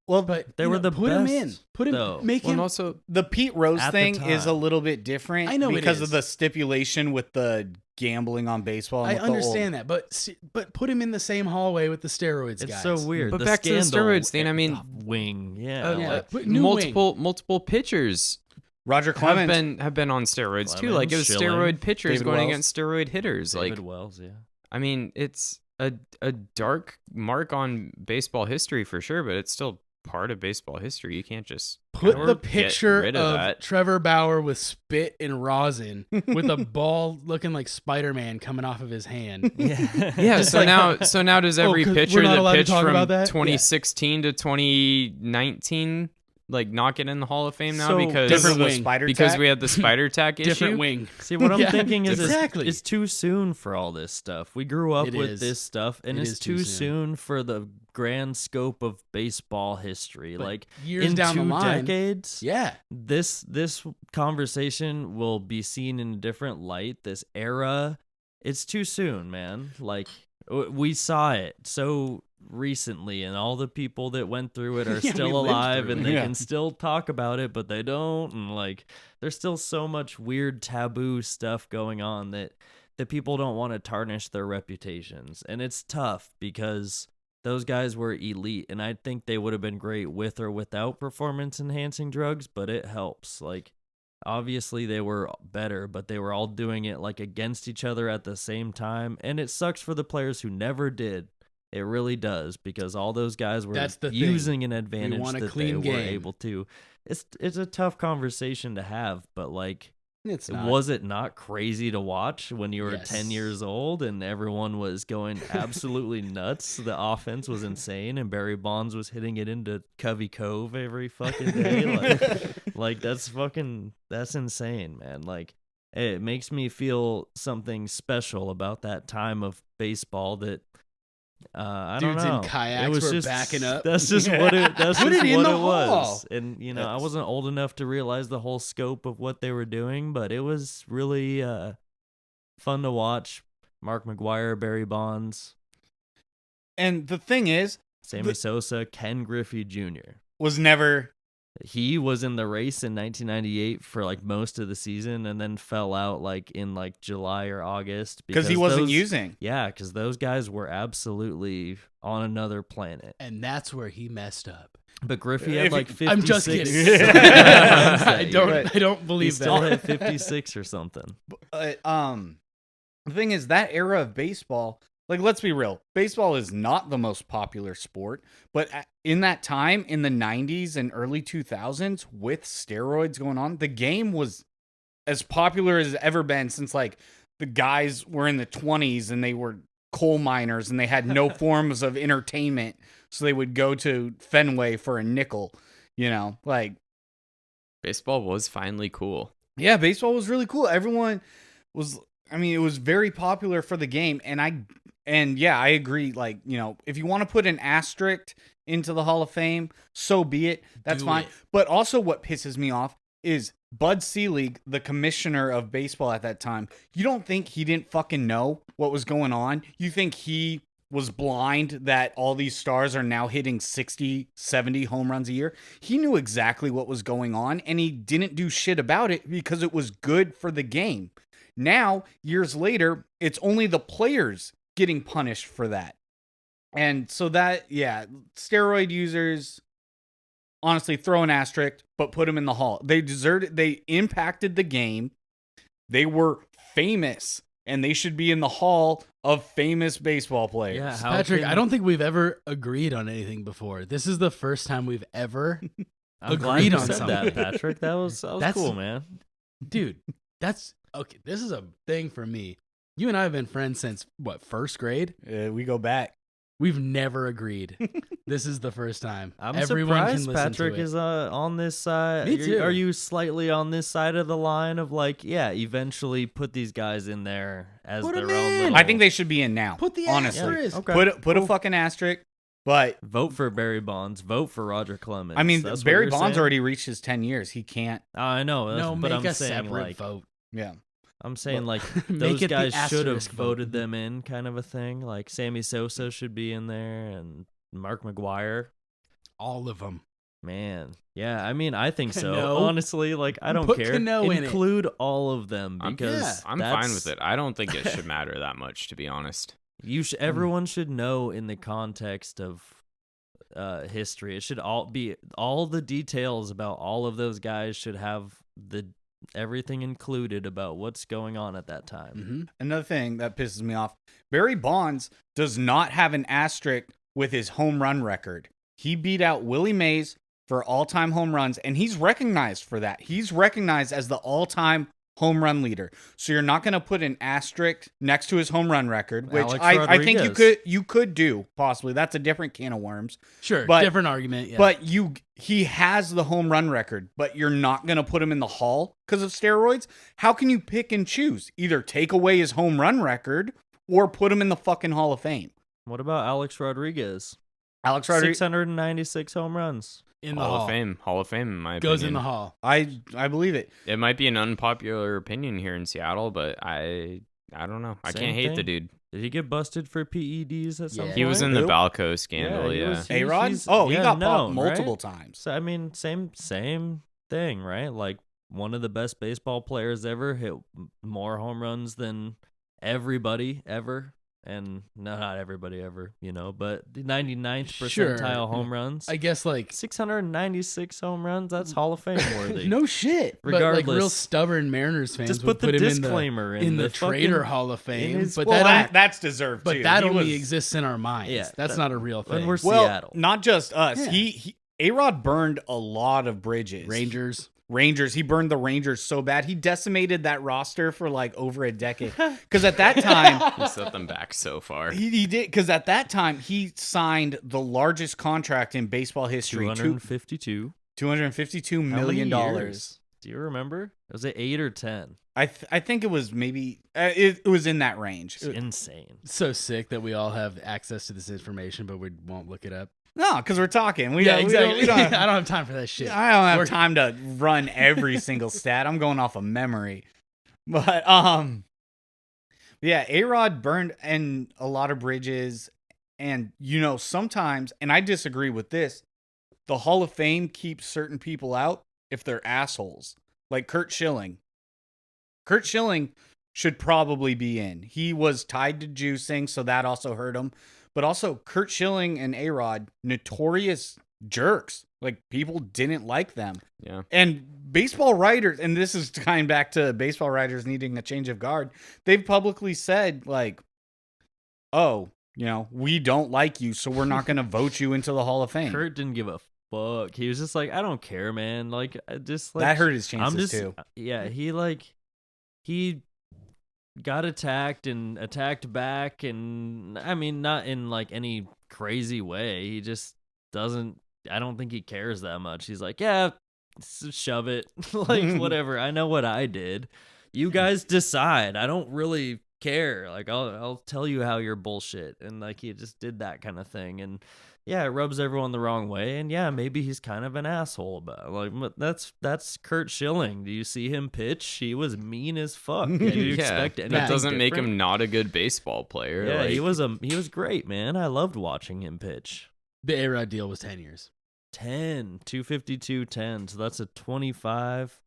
Well, But They were the put him in. best, Put him. though. Make Well, him. and also, the Pete Rose At the thing is a time. little bit different. I know it because is. of the stipulation with the gambling on baseball. And I with the old- understand that, but put him in the same hallway with the steroids It's guys. so weird. But back to the scandal steroids thing, I mean, wing, yeah. Yeah. like, Put new wing. multiple pitchers Roger Clemens. have been on steroids too. Like it was Schilling, steroid pitchers David going Wells. against steroid hitters. David Like, Wells, yeah. I mean, it's a dark mark on baseball history for sure, but it's still part of baseball history. You can't just Put or the get picture rid of that. Trevor Bauer with spit and rosin with a ball looking like Spider-Man coming off of his hand. Yeah. Yeah, Just so like- now does every 'cause pitcher we're not that allowed to pitched talk from about that? Yeah. 2016 to 2019 like not get in the Hall of Fame now So- because Different the wing. spider because tack? we had the spider tack issue. Different wing. See, what I'm Yeah, thinking is exactly. it's too soon for all this stuff. We grew up It with is. this stuff, and It it's is too too soon. soon for the grand scope of baseball history. But like years in down the 2 line- decades, Yeah. this conversation will be seen in a different light. This era, it's too soon, man. Like we saw it so recently, and all the people that went through it are Yeah, we still lived alive, through and it. they Yeah. can still talk about it, but they don't. And like, there's still so much weird taboo stuff going on that people don't want to tarnish their reputations, and it's tough because those guys were elite, and I think they would have been great with or without performance enhancing drugs, but it helps. Like, obviously they were better, but they were all doing it like against each other at the same time, and it sucks for the players who never did. It really does, because all those guys were That's the thing. using an advantage want a that clean they were game. able to. It's a tough conversation to have, but like, It's not. was it not crazy to watch when you were Yes. 10 years old and everyone was going absolutely nuts? The offense was insane, and Barry Bonds was hitting it into Covey Cove every fucking day. Like that's insane, man. Like, it makes me feel something special about that time of baseball that I Dudes don't in know. kayaks It was were just backing up. That's just what it. That's Put just it in what the it was. hall. And I wasn't old enough to realize the whole scope of what they were doing, but it was really fun to watch. Mark McGwire, Barry Bonds, And the thing is, Sammy Sosa, Ken Griffey Jr. was never. He was in the race in 1998 for like most of the season, and then fell out like in like July or August Because he wasn't those- using. Yeah, because those guys were absolutely on another planet. And that's where he messed up. But Griffey had If- like 56. I'm just kidding. that I year. don't He believe still that. had 56 or something. The thing is, that era of baseball, like, let's be real, baseball is not the most popular sport, but in that time, in the 90s and early 2000s, with steroids going on, the game was as popular as it's ever been since, like, the guys were in the 20s and they were coal miners and they had no forms of entertainment, so they would go to Fenway for a nickel, like... Baseball was finally cool. Yeah, baseball was really cool. Everyone was, I mean, it was very popular for the game. And yeah, I agree. Like, if you want to put an asterisk into the Hall of Fame, so be it. That's Do fine. it. But also what pisses me off is Bud Selig, the commissioner of baseball at that time. You don't think he didn't fucking know what was going on? You think he was blind that all these stars are now hitting 60, 70 home runs a year? He knew exactly what was going on, and he didn't do shit about it because it was good for the game. Now, years later, it's only the players getting punished for that. And so steroid users, honestly, throw an asterisk, but put them in the hall. They deserted, they impacted the game. They were famous, and they should be in the hall of famous baseball players. Yeah, Patrick, I don't think we've ever agreed on anything before. This is the first time we've ever I'm glad agreed you on said something. that, Patrick. That was That's- cool, man. Dude, that's okay. This is a thing for me. You and I have been friends since what, first grade? We go back. We've never agreed. This is the first time. I'm Everyone surprised can listen Patrick to it. is on this side. Me too. Are you slightly on this side of the line of like, yeah, eventually put these guys in there as Put their 'em own in. little- I think they should be in now. Put the honestly. asterisk. Okay. Put a fucking asterisk. But Vote for Barry Bonds. Vote for Roger Clemens. I mean, That's what Barry you're Bonds saying? already reached his 10 years. He can't. I know, No, but make I'm a saying separate like, vote. Yeah. I'm saying like Make those it the guys should have asterisk vote. voted them in, kind of a thing. Like Sammy Sosa should be in there, and Mark McGuire. All of them. Man, yeah, I mean, I think so. Cano. Honestly, like I don't Put care. Cano in it. Include all of them I'm- because I'm fine with it. I don't think it should matter that much, to be honest. Everyone should know in the context of history. It should all the details about all of those guys should have everything included about what's going on at that time. Mm-hmm. Another thing that pisses me off, Barry Bonds does not have an asterisk with his home run record. He beat out Willie Mays for all-time home runs, and he's recognized for that. He's recognized as the all-time home run leader. So you're not going to put an asterisk next to his home run record, which Alex I think Rodriguez. you could do, possibly. That's a different can of worms. Sure, But- different argument. Yeah. But he has the home run record, but you're not going to put him in the hall because of steroids? How can you pick and choose? Either take away his home run record or put him in the fucking Hall of Fame. What about Alex Rodriguez? Alex Rodriguez, 696 home runs. in the Hall hall. of Fame. Hall of Fame, in my Goes opinion. in the hall. I believe it. It might be an unpopular opinion here in Seattle, but I don't know. I Same can't hate the thing. dude. Did he get busted for PEDs at some Yeah. point? He was in the Who? Balco scandal, he yeah. was- A-Rod? he's- Oh, he yeah, got known, popped multiple right? times. So I mean, same thing, right? Like one of the best baseball players ever, hit more home runs than everybody ever, and not everybody ever, but the 99th Sure. percentile home runs. I guess like 696 home runs. That's Hall of Fame worthy. no shit. But like Regardless. real stubborn Mariners fans Just would put the him disclaimer in the Trader fucking- Hall of Fame. his- But Well, that that's deserved but too. that He only was- exists in our minds. Yeah, That's that- not a real when thing. we're Well, Seattle. not just us. Yeah. A-Rod burned a lot of bridges. Rangers. He burned the Rangers so bad. He decimated that roster for like over a decade. Because at that time, He set them back so far. he did. Because at that time, he signed the largest contract in baseball history, $252 $252 How many million. years? Do you remember? Was it 8 or 10? I think it was maybe it was in that range. It's insane. So sick that we all have access to this information, but we won't look it up. No, because we're talking. We yeah, don't- exactly. we don't I don't have time for that shit. I don't have We're- time to run every single stat. I'm going off of memory. But yeah, A-Rod burned and a lot of bridges, and sometimes, and I disagree with this, the Hall of Fame keeps certain people out if they're assholes. Like Kurt Schilling. Kurt Schilling should probably be in. He was tied to juicing, so that also hurt him. But also, Kurt Schilling and A-Rod, notorious jerks. Like, people didn't like them. Yeah. And baseball writers, and this is tying back to baseball writers needing a change of guard, they've publicly said, like, oh, we don't like you, so we're not going to vote you into the Hall of Fame. Kurt didn't give a fuck. He was just like, I don't care, man. Like, I just like That hurt his I'm chances, just too. yeah. He got attacked and attacked back, and I mean, not in like any crazy way. He just doesn't. I don't think he cares that much. He's like, yeah, shove it. Like, whatever. I know what I did. You guys decide. I don't really care. Like, I'll tell you how you're bullshit. And like, he just did that kind of thing. And yeah, it rubs everyone the wrong way. And yeah, maybe he's kind of an asshole about it. Like, but that's Kurt Schilling. Do you see him pitch? He was mean as fuck. Do you expect anything that doesn't make different? him not a good baseball player. Yeah, like, he was great, man. I loved watching him pitch. The A-Rod deal was 10 years. 252, 10. So that's a 25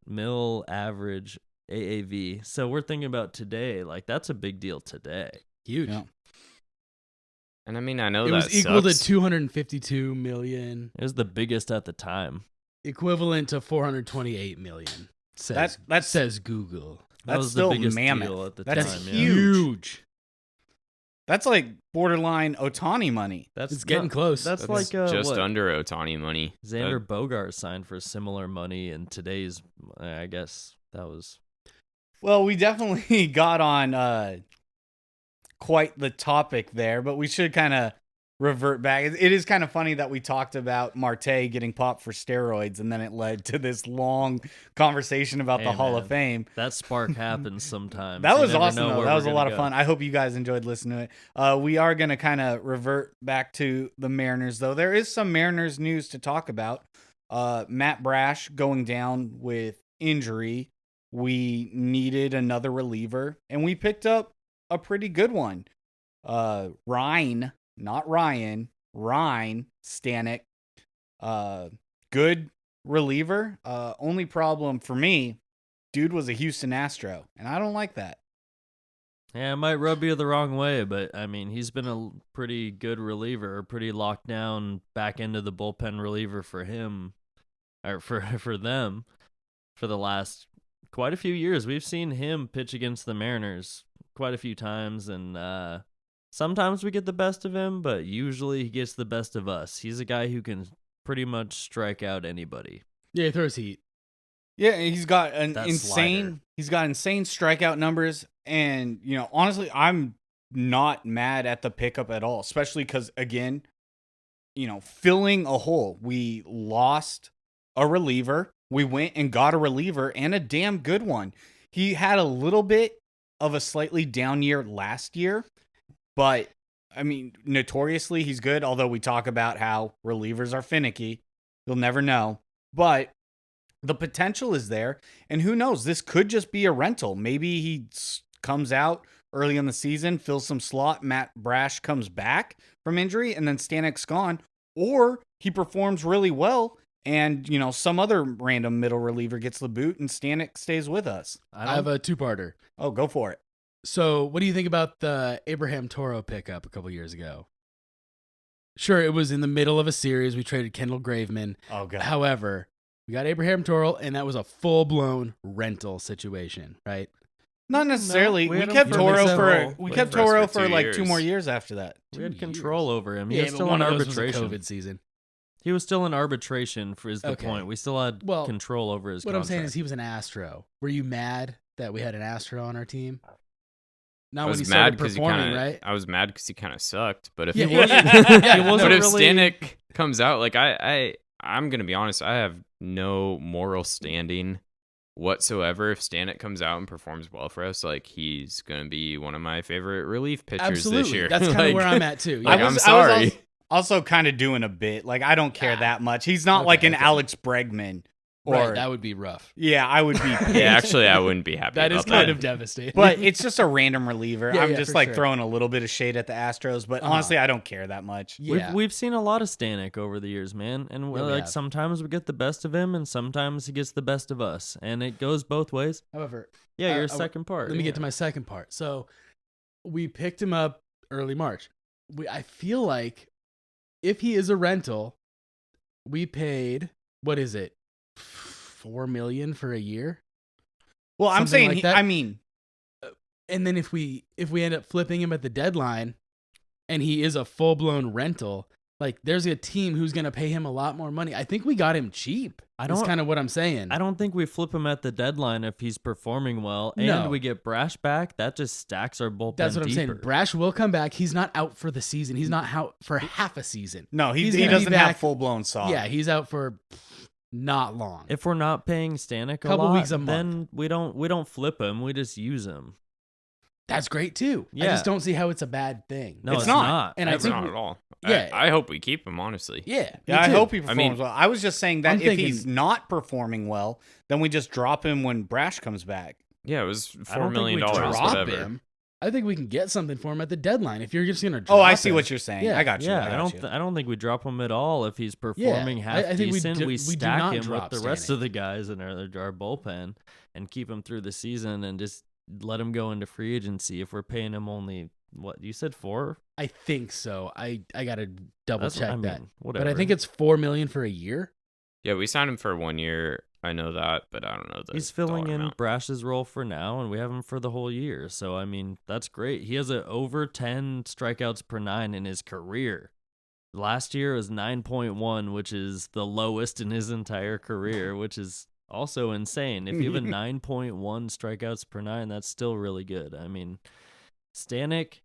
mil average AAV. So we're thinking about today. Like, that's a big deal today. Huge. Yeah. And I mean, I know It that was equal sucks. to 252 million, It was the biggest at the time. equivalent to 428 million. That's Says Google. That That's was still the biggest mammoth. deal at the That's time. huge. Yeah. That's like borderline Otani money. It's getting close. That's That's like just what? under Otani money. Xander Bogaerts signed for similar money in today's. I guess that was. Well, we definitely got on quite the topic there, but we should kind of revert back. It is kind of funny that we talked about Marte getting popped for steroids, and then it led to this long conversation about the Hey, Hall man. of Fame. That spark happens sometimes. That You was never awesome, know though. where That was we're a lot gonna of go. fun. I hope you guys enjoyed listening to it. We are going to kind of revert back to the Mariners, though. There is some Mariners news to talk about. Matt Brash going down with injury. We needed another reliever, and we picked up a pretty good one. Ryne, not Ryan, Ryne Stanek. Good reliever. Only problem for me, dude was a Houston Astro, and I don't like that. Yeah, it might rub you the wrong way, but I mean, he's been a pretty good reliever, a pretty locked down back end of the bullpen reliever for him, or for them, for the last quite a few years. We've seen him pitch against the Mariners quite a few times, and sometimes we get the best of him, but usually he gets the best of us. He's a guy who can pretty much strike out anybody. Yeah, he throws heat. Yeah, he's got an That insane. slider. He's got insane strikeout numbers, and honestly, I'm not mad at the pickup at all. Especially because, again, filling a hole. We lost a reliever. We went and got a reliever and a damn good one. He had a little bit of a slightly down year last year, but I mean, notoriously he's good. Although we talk about how relievers are finicky, you'll never know, but the potential is there, and who knows? This could just be a rental. Maybe he comes out early in the season, fills some slot. Matt Brash comes back from injury, and then Stanek's gone, or he performs really well, and some other random middle reliever gets the boot, and Stanek stays with us. I have a two-parter. Oh, go for it. So, what do you think about the Abraham Toro pickup a couple years ago? Sure, it was in the middle of a series. We traded Kendall Graveman. Oh god. However, we got Abraham Toro, and that was a full-blown rental situation, right? Not necessarily. we we had him kept for Toro several- for we kept had him Toro for for 2 like 2 years. more years after that. We had 2 control over him. He Yeah, was but still one in of those was a arbitration. COVID season. He was still in arbitration is the Okay. point. We still had Well, control over his What contract. I'm saying is he was an Astro. Were you mad that we had an Astro on our team? Not I when was he mad started because performing, right? I was mad because he kind of sucked. But if Yeah, he yeah, wasn't, yeah. He wasn't but if really- Stanek comes out, like I'm gonna be honest, I have no moral standing whatsoever. If Stanek comes out and performs well for us, like he's gonna be one of my favorite relief pitchers Absolutely. this year. That's kind of Like, where I'm at too. Like, Yeah. I'm sorry. Also kind of doing a bit. Like, I don't care that much. He's not like an okay. Alex Bregman. Or, Right, that would be rough. yeah, I would be pissed. Yeah, actually, I wouldn't be happy. That is about kind that. of devastating. But it's just a random reliever. Yeah, I'm yeah, just for like sure. throwing a little bit of shade at the Astros, but honestly, I don't care that much. yeah. We've seen a lot of Stanek over the years, man, and Yeah, we like have. sometimes we get the best of him, and sometimes he gets the best of us, and it goes both ways. However, Yeah, your I- second part. let me get to my second part. So we picked him up early March. I feel like if he is a rental, we paid, what is it, $4 million for a year? Well, I'm Something saying, like that. I mean, And then if we end up flipping him at the deadline and he is a full-blown rental, like there's a team who's going to pay him a lot more money. I think we got him cheap. That's kind of what I'm saying. I don't think we flip him at the deadline if he's performing well, and No. we get Brash back. That just stacks our bullpen. That's what I'm saying. deeper. Brash will come back. He's not out for the season. He's not out for half a season. no, he He's gonna be doesn't have back- full blown saw. Yeah, he's out for not long. If we're not paying Stanek a Couple lot, weeks a then we don't flip him. We just use him. That's great too. I Yeah. just don't see how it's a bad thing. No, It's it's not. not. And I It's think not at all. yeah. I hope we keep him, honestly. Yeah, me Yeah, I too. hope he I performs mean- well. I was just saying that I'm if thinking- he's not performing well, then we just drop him when Brash comes back. Yeah, it was I $4 don't think million, we drop whatever. him. I think we can get something for him at the deadline. If you're just gonna drop Oh, I see him. what you're saying. Yeah. I got you. Yeah, I I got you. don't think we drop him at all if he's performing half I think we decent. do- We we do stack not him with drop the rest Stanek. of the guys in our bullpen and keep him through the season and just let him go into free agency. If we're paying him only what you said 4, I think so. I gotta double That's what check I mean, that. whatever. But I think it's $4 million for a year. Yeah, we signed him for 1 year. I know that, but I don't know the he's filling dollar in amount. Brash's role for now, and we have him for the whole year. So I mean, that's great. He has over 10 strikeouts per 9 in his career. Last year was 9.1, which is the lowest in his entire career, which is also insane. If you have a 9.1 strikeouts per 9, that's still really good. I mean, Stanek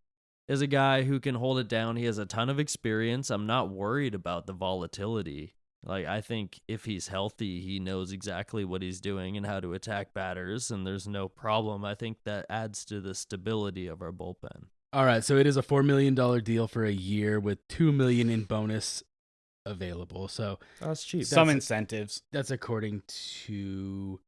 is a guy who can hold it down. He has a ton of experience. I'm not worried about the volatility. Like, I think if he's healthy, he knows exactly what he's doing and how to attack batters, and there's no problem. I think that adds to the stability of our bullpen. All right, so it is a $4 million deal for a year with $2 million in bonus available. So That's cheap. Some That's- incentives. that's according to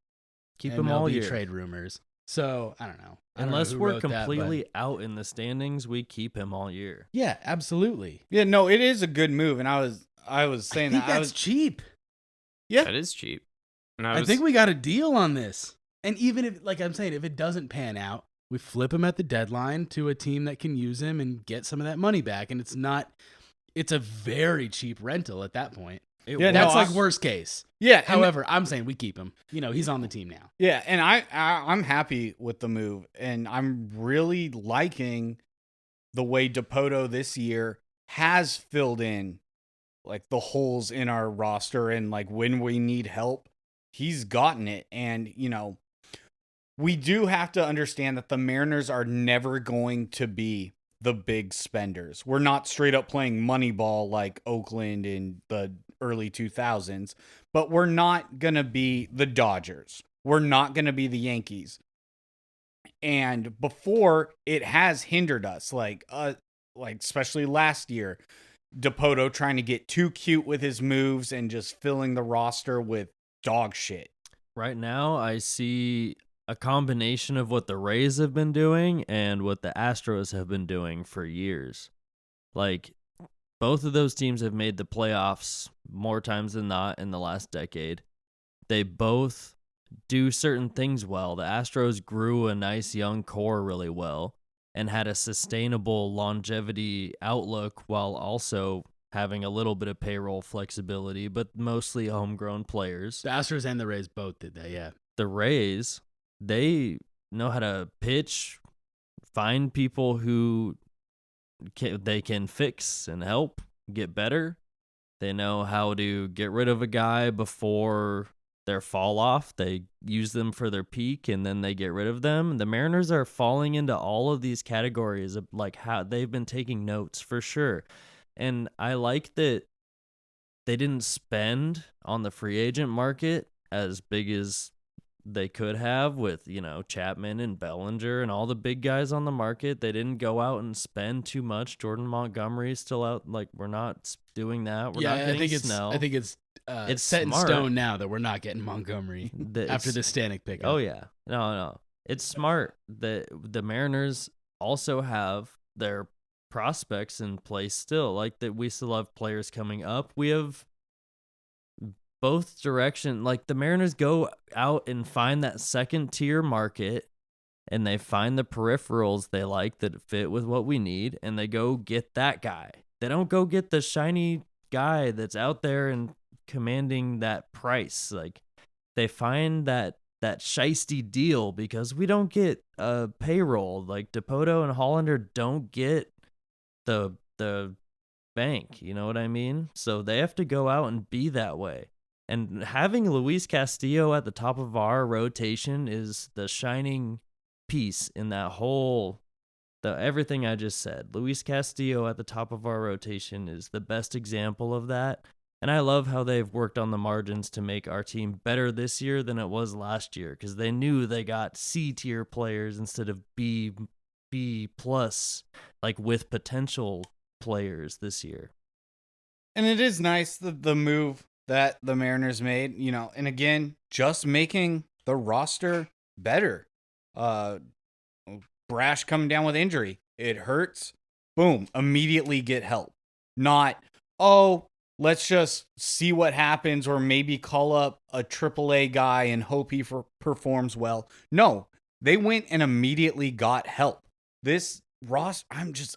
Keep him all MLB year. trade rumors. So I don't know. I don't know Unless who we're wrote that, but- completely out in the standings, we keep him all year. yeah, absolutely. Yeah, no, it is a good move, and I was I saying think that that's cheap. yeah. That is cheap. And I think we got a deal on this. And even if, like I'm saying, if it doesn't pan out, we flip him at the deadline to a team that can use him and get some of that money back. And it's a very cheap rental at that point. It Yeah, was- no, That's like I- worst case. Yeah. and- However, I'm saying we keep him. You know, he's on the team now. Yeah, and I'm happy with the move, and I'm really liking the way DePoto this year has filled in like the holes in our roster, and like when we need help, he's gotten it. And you know, we do have to understand that the Mariners are never going to be the big spenders. We're not straight up playing Moneyball like Oakland in the early 2000s, but we're not going to be the Dodgers. We're not going to be the Yankees. And before, it has hindered us, like especially last year, DePoto trying to get too cute with his moves and just filling the roster with dog shit. Right now, I see a combination of what the Rays have been doing and what the Astros have been doing for years. Like, both of those teams have made the playoffs more times than not in the last decade. They both do certain things well. The Astros grew a nice young core really well and had a sustainable longevity outlook while also having a little bit of payroll flexibility, but mostly homegrown players. The Astros and the Rays both did that, yeah. The Rays, they know how to pitch, find people who they can fix and help get better. They know how to get rid of a guy before their fall off. They use them for their peak and then they get rid of them. The Mariners are falling into all of these categories of like how they've been taking notes for sure. And I like that they didn't spend on the free agent market as big as they could have with, you know, Chapman and Bellinger and all the big guys on the market. They didn't go out and spend too much. Jordan Montgomery's still out. Like, we're not doing that. We're not getting Snell. I think it's set smart. in stone now that we're not getting Montgomery after the Stanek pickup. Oh, yeah. No. It's smart that the Mariners also have their prospects in place still. Like, that we still have players coming up. We have both direction. Like, the Mariners go out and find that second tier market and they find the peripherals they like that fit with what we need, and they go get that guy. They don't go get the shiny guy that's out there and commanding that price. Like, they find that shiesty deal because we don't get a payroll. Like, DePoto and Hollander don't get the bank, you know what I mean? So they have to go out and be that way. And having Luis Castillo at the top of our rotation is the shining piece in that whole, everything I just said. Luis Castillo at the top of our rotation is the best example of that. And I love how they've worked on the margins to make our team better this year than it was last year, because they knew they got C tier players instead of B plus, like with potential players this year. And it is nice the move that the Mariners made, and again, just making the roster better. Brash coming down with injury. It hurts. Boom. Immediately get help. Not, let's just see what happens or maybe call up a AAA guy and hope he performs well. No, they went and immediately got help. This roster,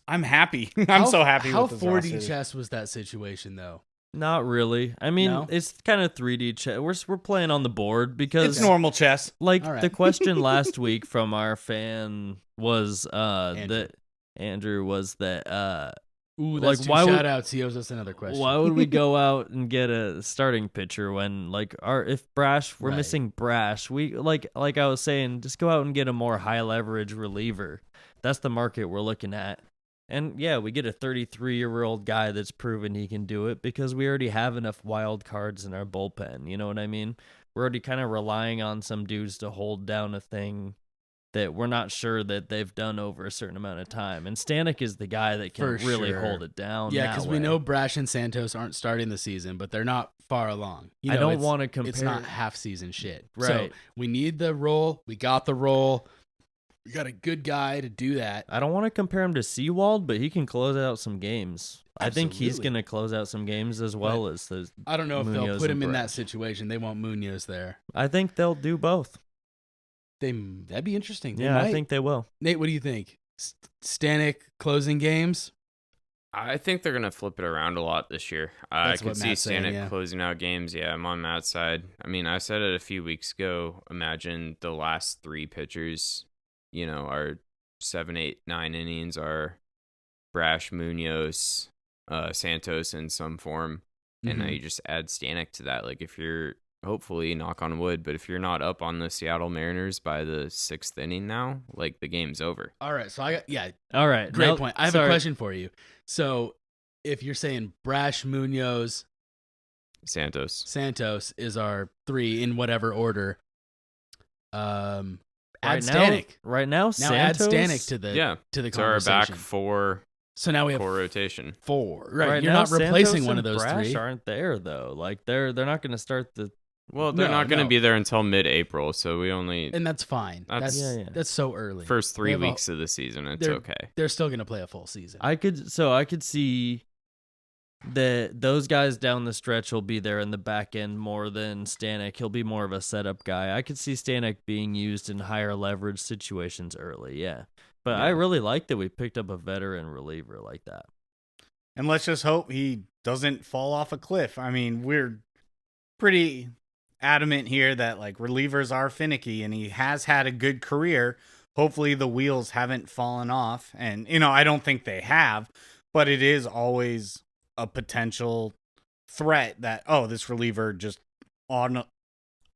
I'm happy. I'm so happy with this roster. How 4D chess was that situation, though? Not really. I mean, No? it's kind of 3D chess. We're playing on the board because It's normal chess. like All right. the question last week from our fan was Andrew. Andrew was that Ooh, like, that's two why would- shout outs. He owes us another question. why would we go out and get a starting pitcher when if we're Right. missing Brash, we like I was saying, just go out and get a more high leverage reliever. That's the market we're looking at. And yeah, we get a 33-year-old guy that's proven he can do it because we already have enough wild cards in our bullpen. You know what I mean? We're already kind of relying on some dudes to hold down a thing that we're not sure that they've done over a certain amount of time. And Stanek is the guy that can For really sure. hold it down. Yeah, because because we know Brash and Santos aren't starting the season, but they're not far along. I don't it's- want to compare. It's not half season shit. Right. So we need the role. We got the role. We got a good guy to do that. I don't want to compare him to Seawald, but he can close out some games. I think he's Absolutely. going to close out some games as well as the. I don't know if they'll Munoz put and him in that Brash. situation. They want Munoz there. I think they'll do both. That'd be interesting. They Yeah, I might. think they will. Nate, what do you think? Stanek closing games? I think they're gonna flip it around a lot this year. That's I what could see Matt's saying, Stanek yeah. closing out games. Yeah, I'm on Matt's side. I mean, I said it a few weeks ago. Imagine the last three pitchers, are 7, 8, 9 innings are Brash, Munoz, Santos in some form, and now Mhm. you just add Stanek to that. Like, if you're hopefully, knock on wood, but if you're not up on the Seattle Mariners by the 6th inning now, like, the game's over. All right. So All right. great now- point. I have a question for you. So if you're saying Brash, Munoz, Santos is our three in whatever order, add Stanek. Right now, Now add Santos, Stanek to the Yeah, to the it's our back conversation. four So now we have core rotation. four. Right. You're now, not replacing Santos one of and those Brash three. aren't there though. Like they're not going to start the. Well, they're No, not going to no. be there until mid-April, so we only And that's fine. That's- That's Yeah. that's so early. first They 3 have a- weeks of the season. It's they're- okay. They're still going to play a full season. I could see that those guys down the stretch will be there in the back end more than Stanek. He'll be more of a setup guy. I could see Stanek being used in higher leverage situations early. Yeah. But I Yeah. really like that we picked up a veteran reliever like that. And let's just hope he doesn't fall off a cliff. I mean, we're pretty adamant here that like relievers are finicky, and he has had a good career. Hopefully the wheels haven't fallen off, and I don't think they have, but it is always a potential threat that this reliever just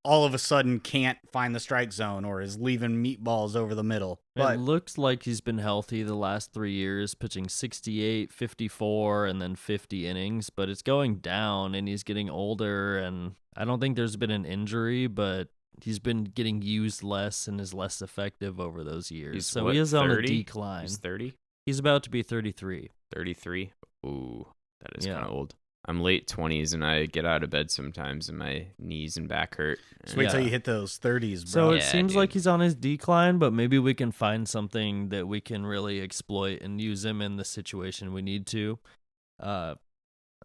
all of a sudden can't find the strike zone or is leaving meatballs over the middle. But It looks like he's been healthy the last 3 years, pitching 68, 54, and then 50 innings, but it's going down and he's getting older, and I don't think there's been an injury, but he's been getting used less and is less effective over those years. He's So what, he is on a 30? decline. He's 30, He's about to be 33. 33. Ooh, that is Yeah. kind of old. I'm late 20s, and I get out of bed sometimes, and my knees and back hurt. just wait till Yeah. you hit those 30s, So bro. it Yeah, seems dude. like he's on his decline, but maybe we can find something that we can really exploit and use him in the situation we need to.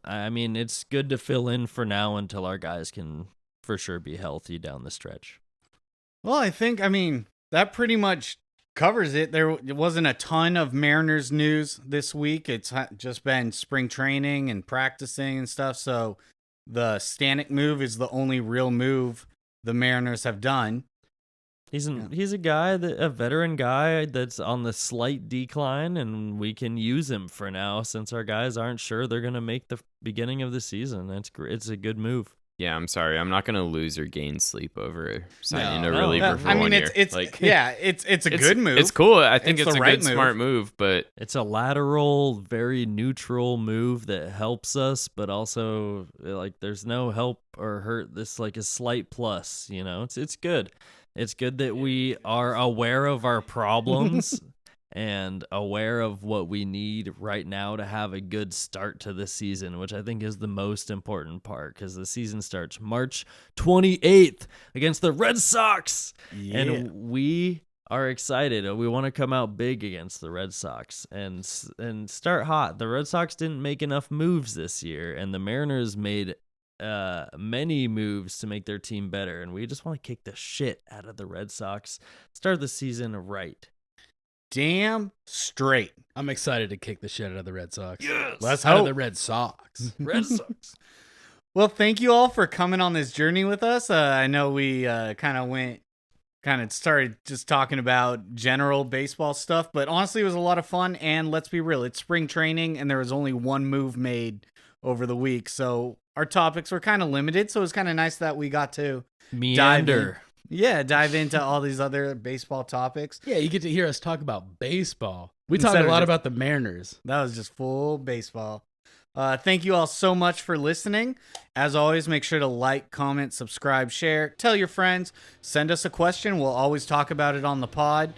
I mean, it's good to fill in for now until our guys can for sure be healthy down the stretch. Well, I mean, that pretty much covers it. There wasn't a ton of Mariners news this week. It's just been spring training and practicing and stuff. So the Stanek move is the only real move the Mariners have done. He's Yeah. he's a veteran guy that's on the slight decline, and we can use him for now since our guys aren't sure they're gonna make the beginning of the season. That's great. It's a good move. Yeah, I'm sorry. I'm not gonna lose or gain sleep over signing No. a reliever for I mean, 1 year. it's Like, it's a good move. It's cool. I think It's it's the a right good, move. smart move. But It's a lateral, very neutral move that helps us, but also like there's no help or hurt. This like a slight plus, you know. It's good. It's good that we are aware of our problems and aware of what we need right now to have a good start to the season, which I think is the most important part because the season starts March 28th against the Red Sox. Yeah. And we are excited. We want to come out big against the Red Sox and start hot. The Red Sox didn't make enough moves this year, and the Mariners made many moves to make their team better, and we just want to kick the shit out of the Red Sox, start the season right. Damn straight. I'm excited to kick the shit out of the Red Sox. Yes. Let's Out of hope. the Red Sox. Red Sox. Well, thank you all for coming on this journey with us. I know we kind of started just talking about general baseball stuff, but honestly, it was a lot of fun. And let's be real, it's spring training, and there was only one move made over the week, so our topics were kind of limited. So it was kind of nice that we got to Meander. dive into all these other baseball topics. Yeah, you get to hear us talk about baseball. We Instead talked a of lot just- about the Mariners. That was just full baseball. Thank you all so much for listening. As always, make sure to like, comment, subscribe, share, tell your friends, send us a question. We'll always talk about it on the pod.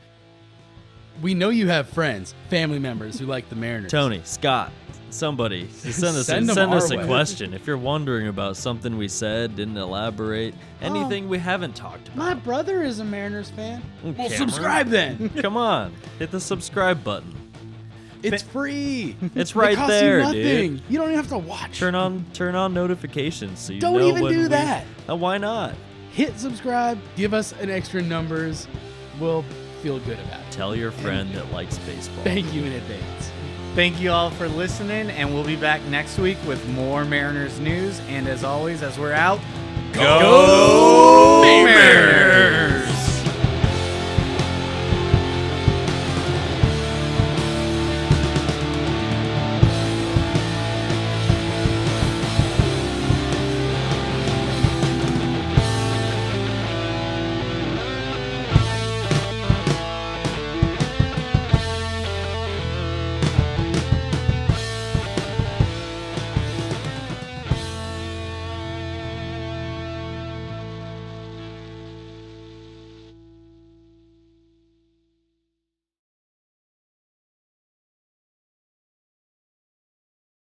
We know you have friends, family members who like the Mariners. Tony, Scott, somebody, send us Send them send us our a way. question. If you're wondering about something we said, didn't elaborate, anything we haven't talked about. My brother is a Mariners fan. Well, Cameron. subscribe then. Come on, hit the subscribe button. It's free. It's It right costs there, you nothing. dude. You don't even have to watch. Turn on notifications so you Don't know even when do we- that. Why not? Hit subscribe. Give us an extra numbers. We'll feel good about it. Tell your friend that likes baseball. Thank you in advance. Thank you all for listening, and we'll be back next week with more Mariners news. And as always, as we're out, Go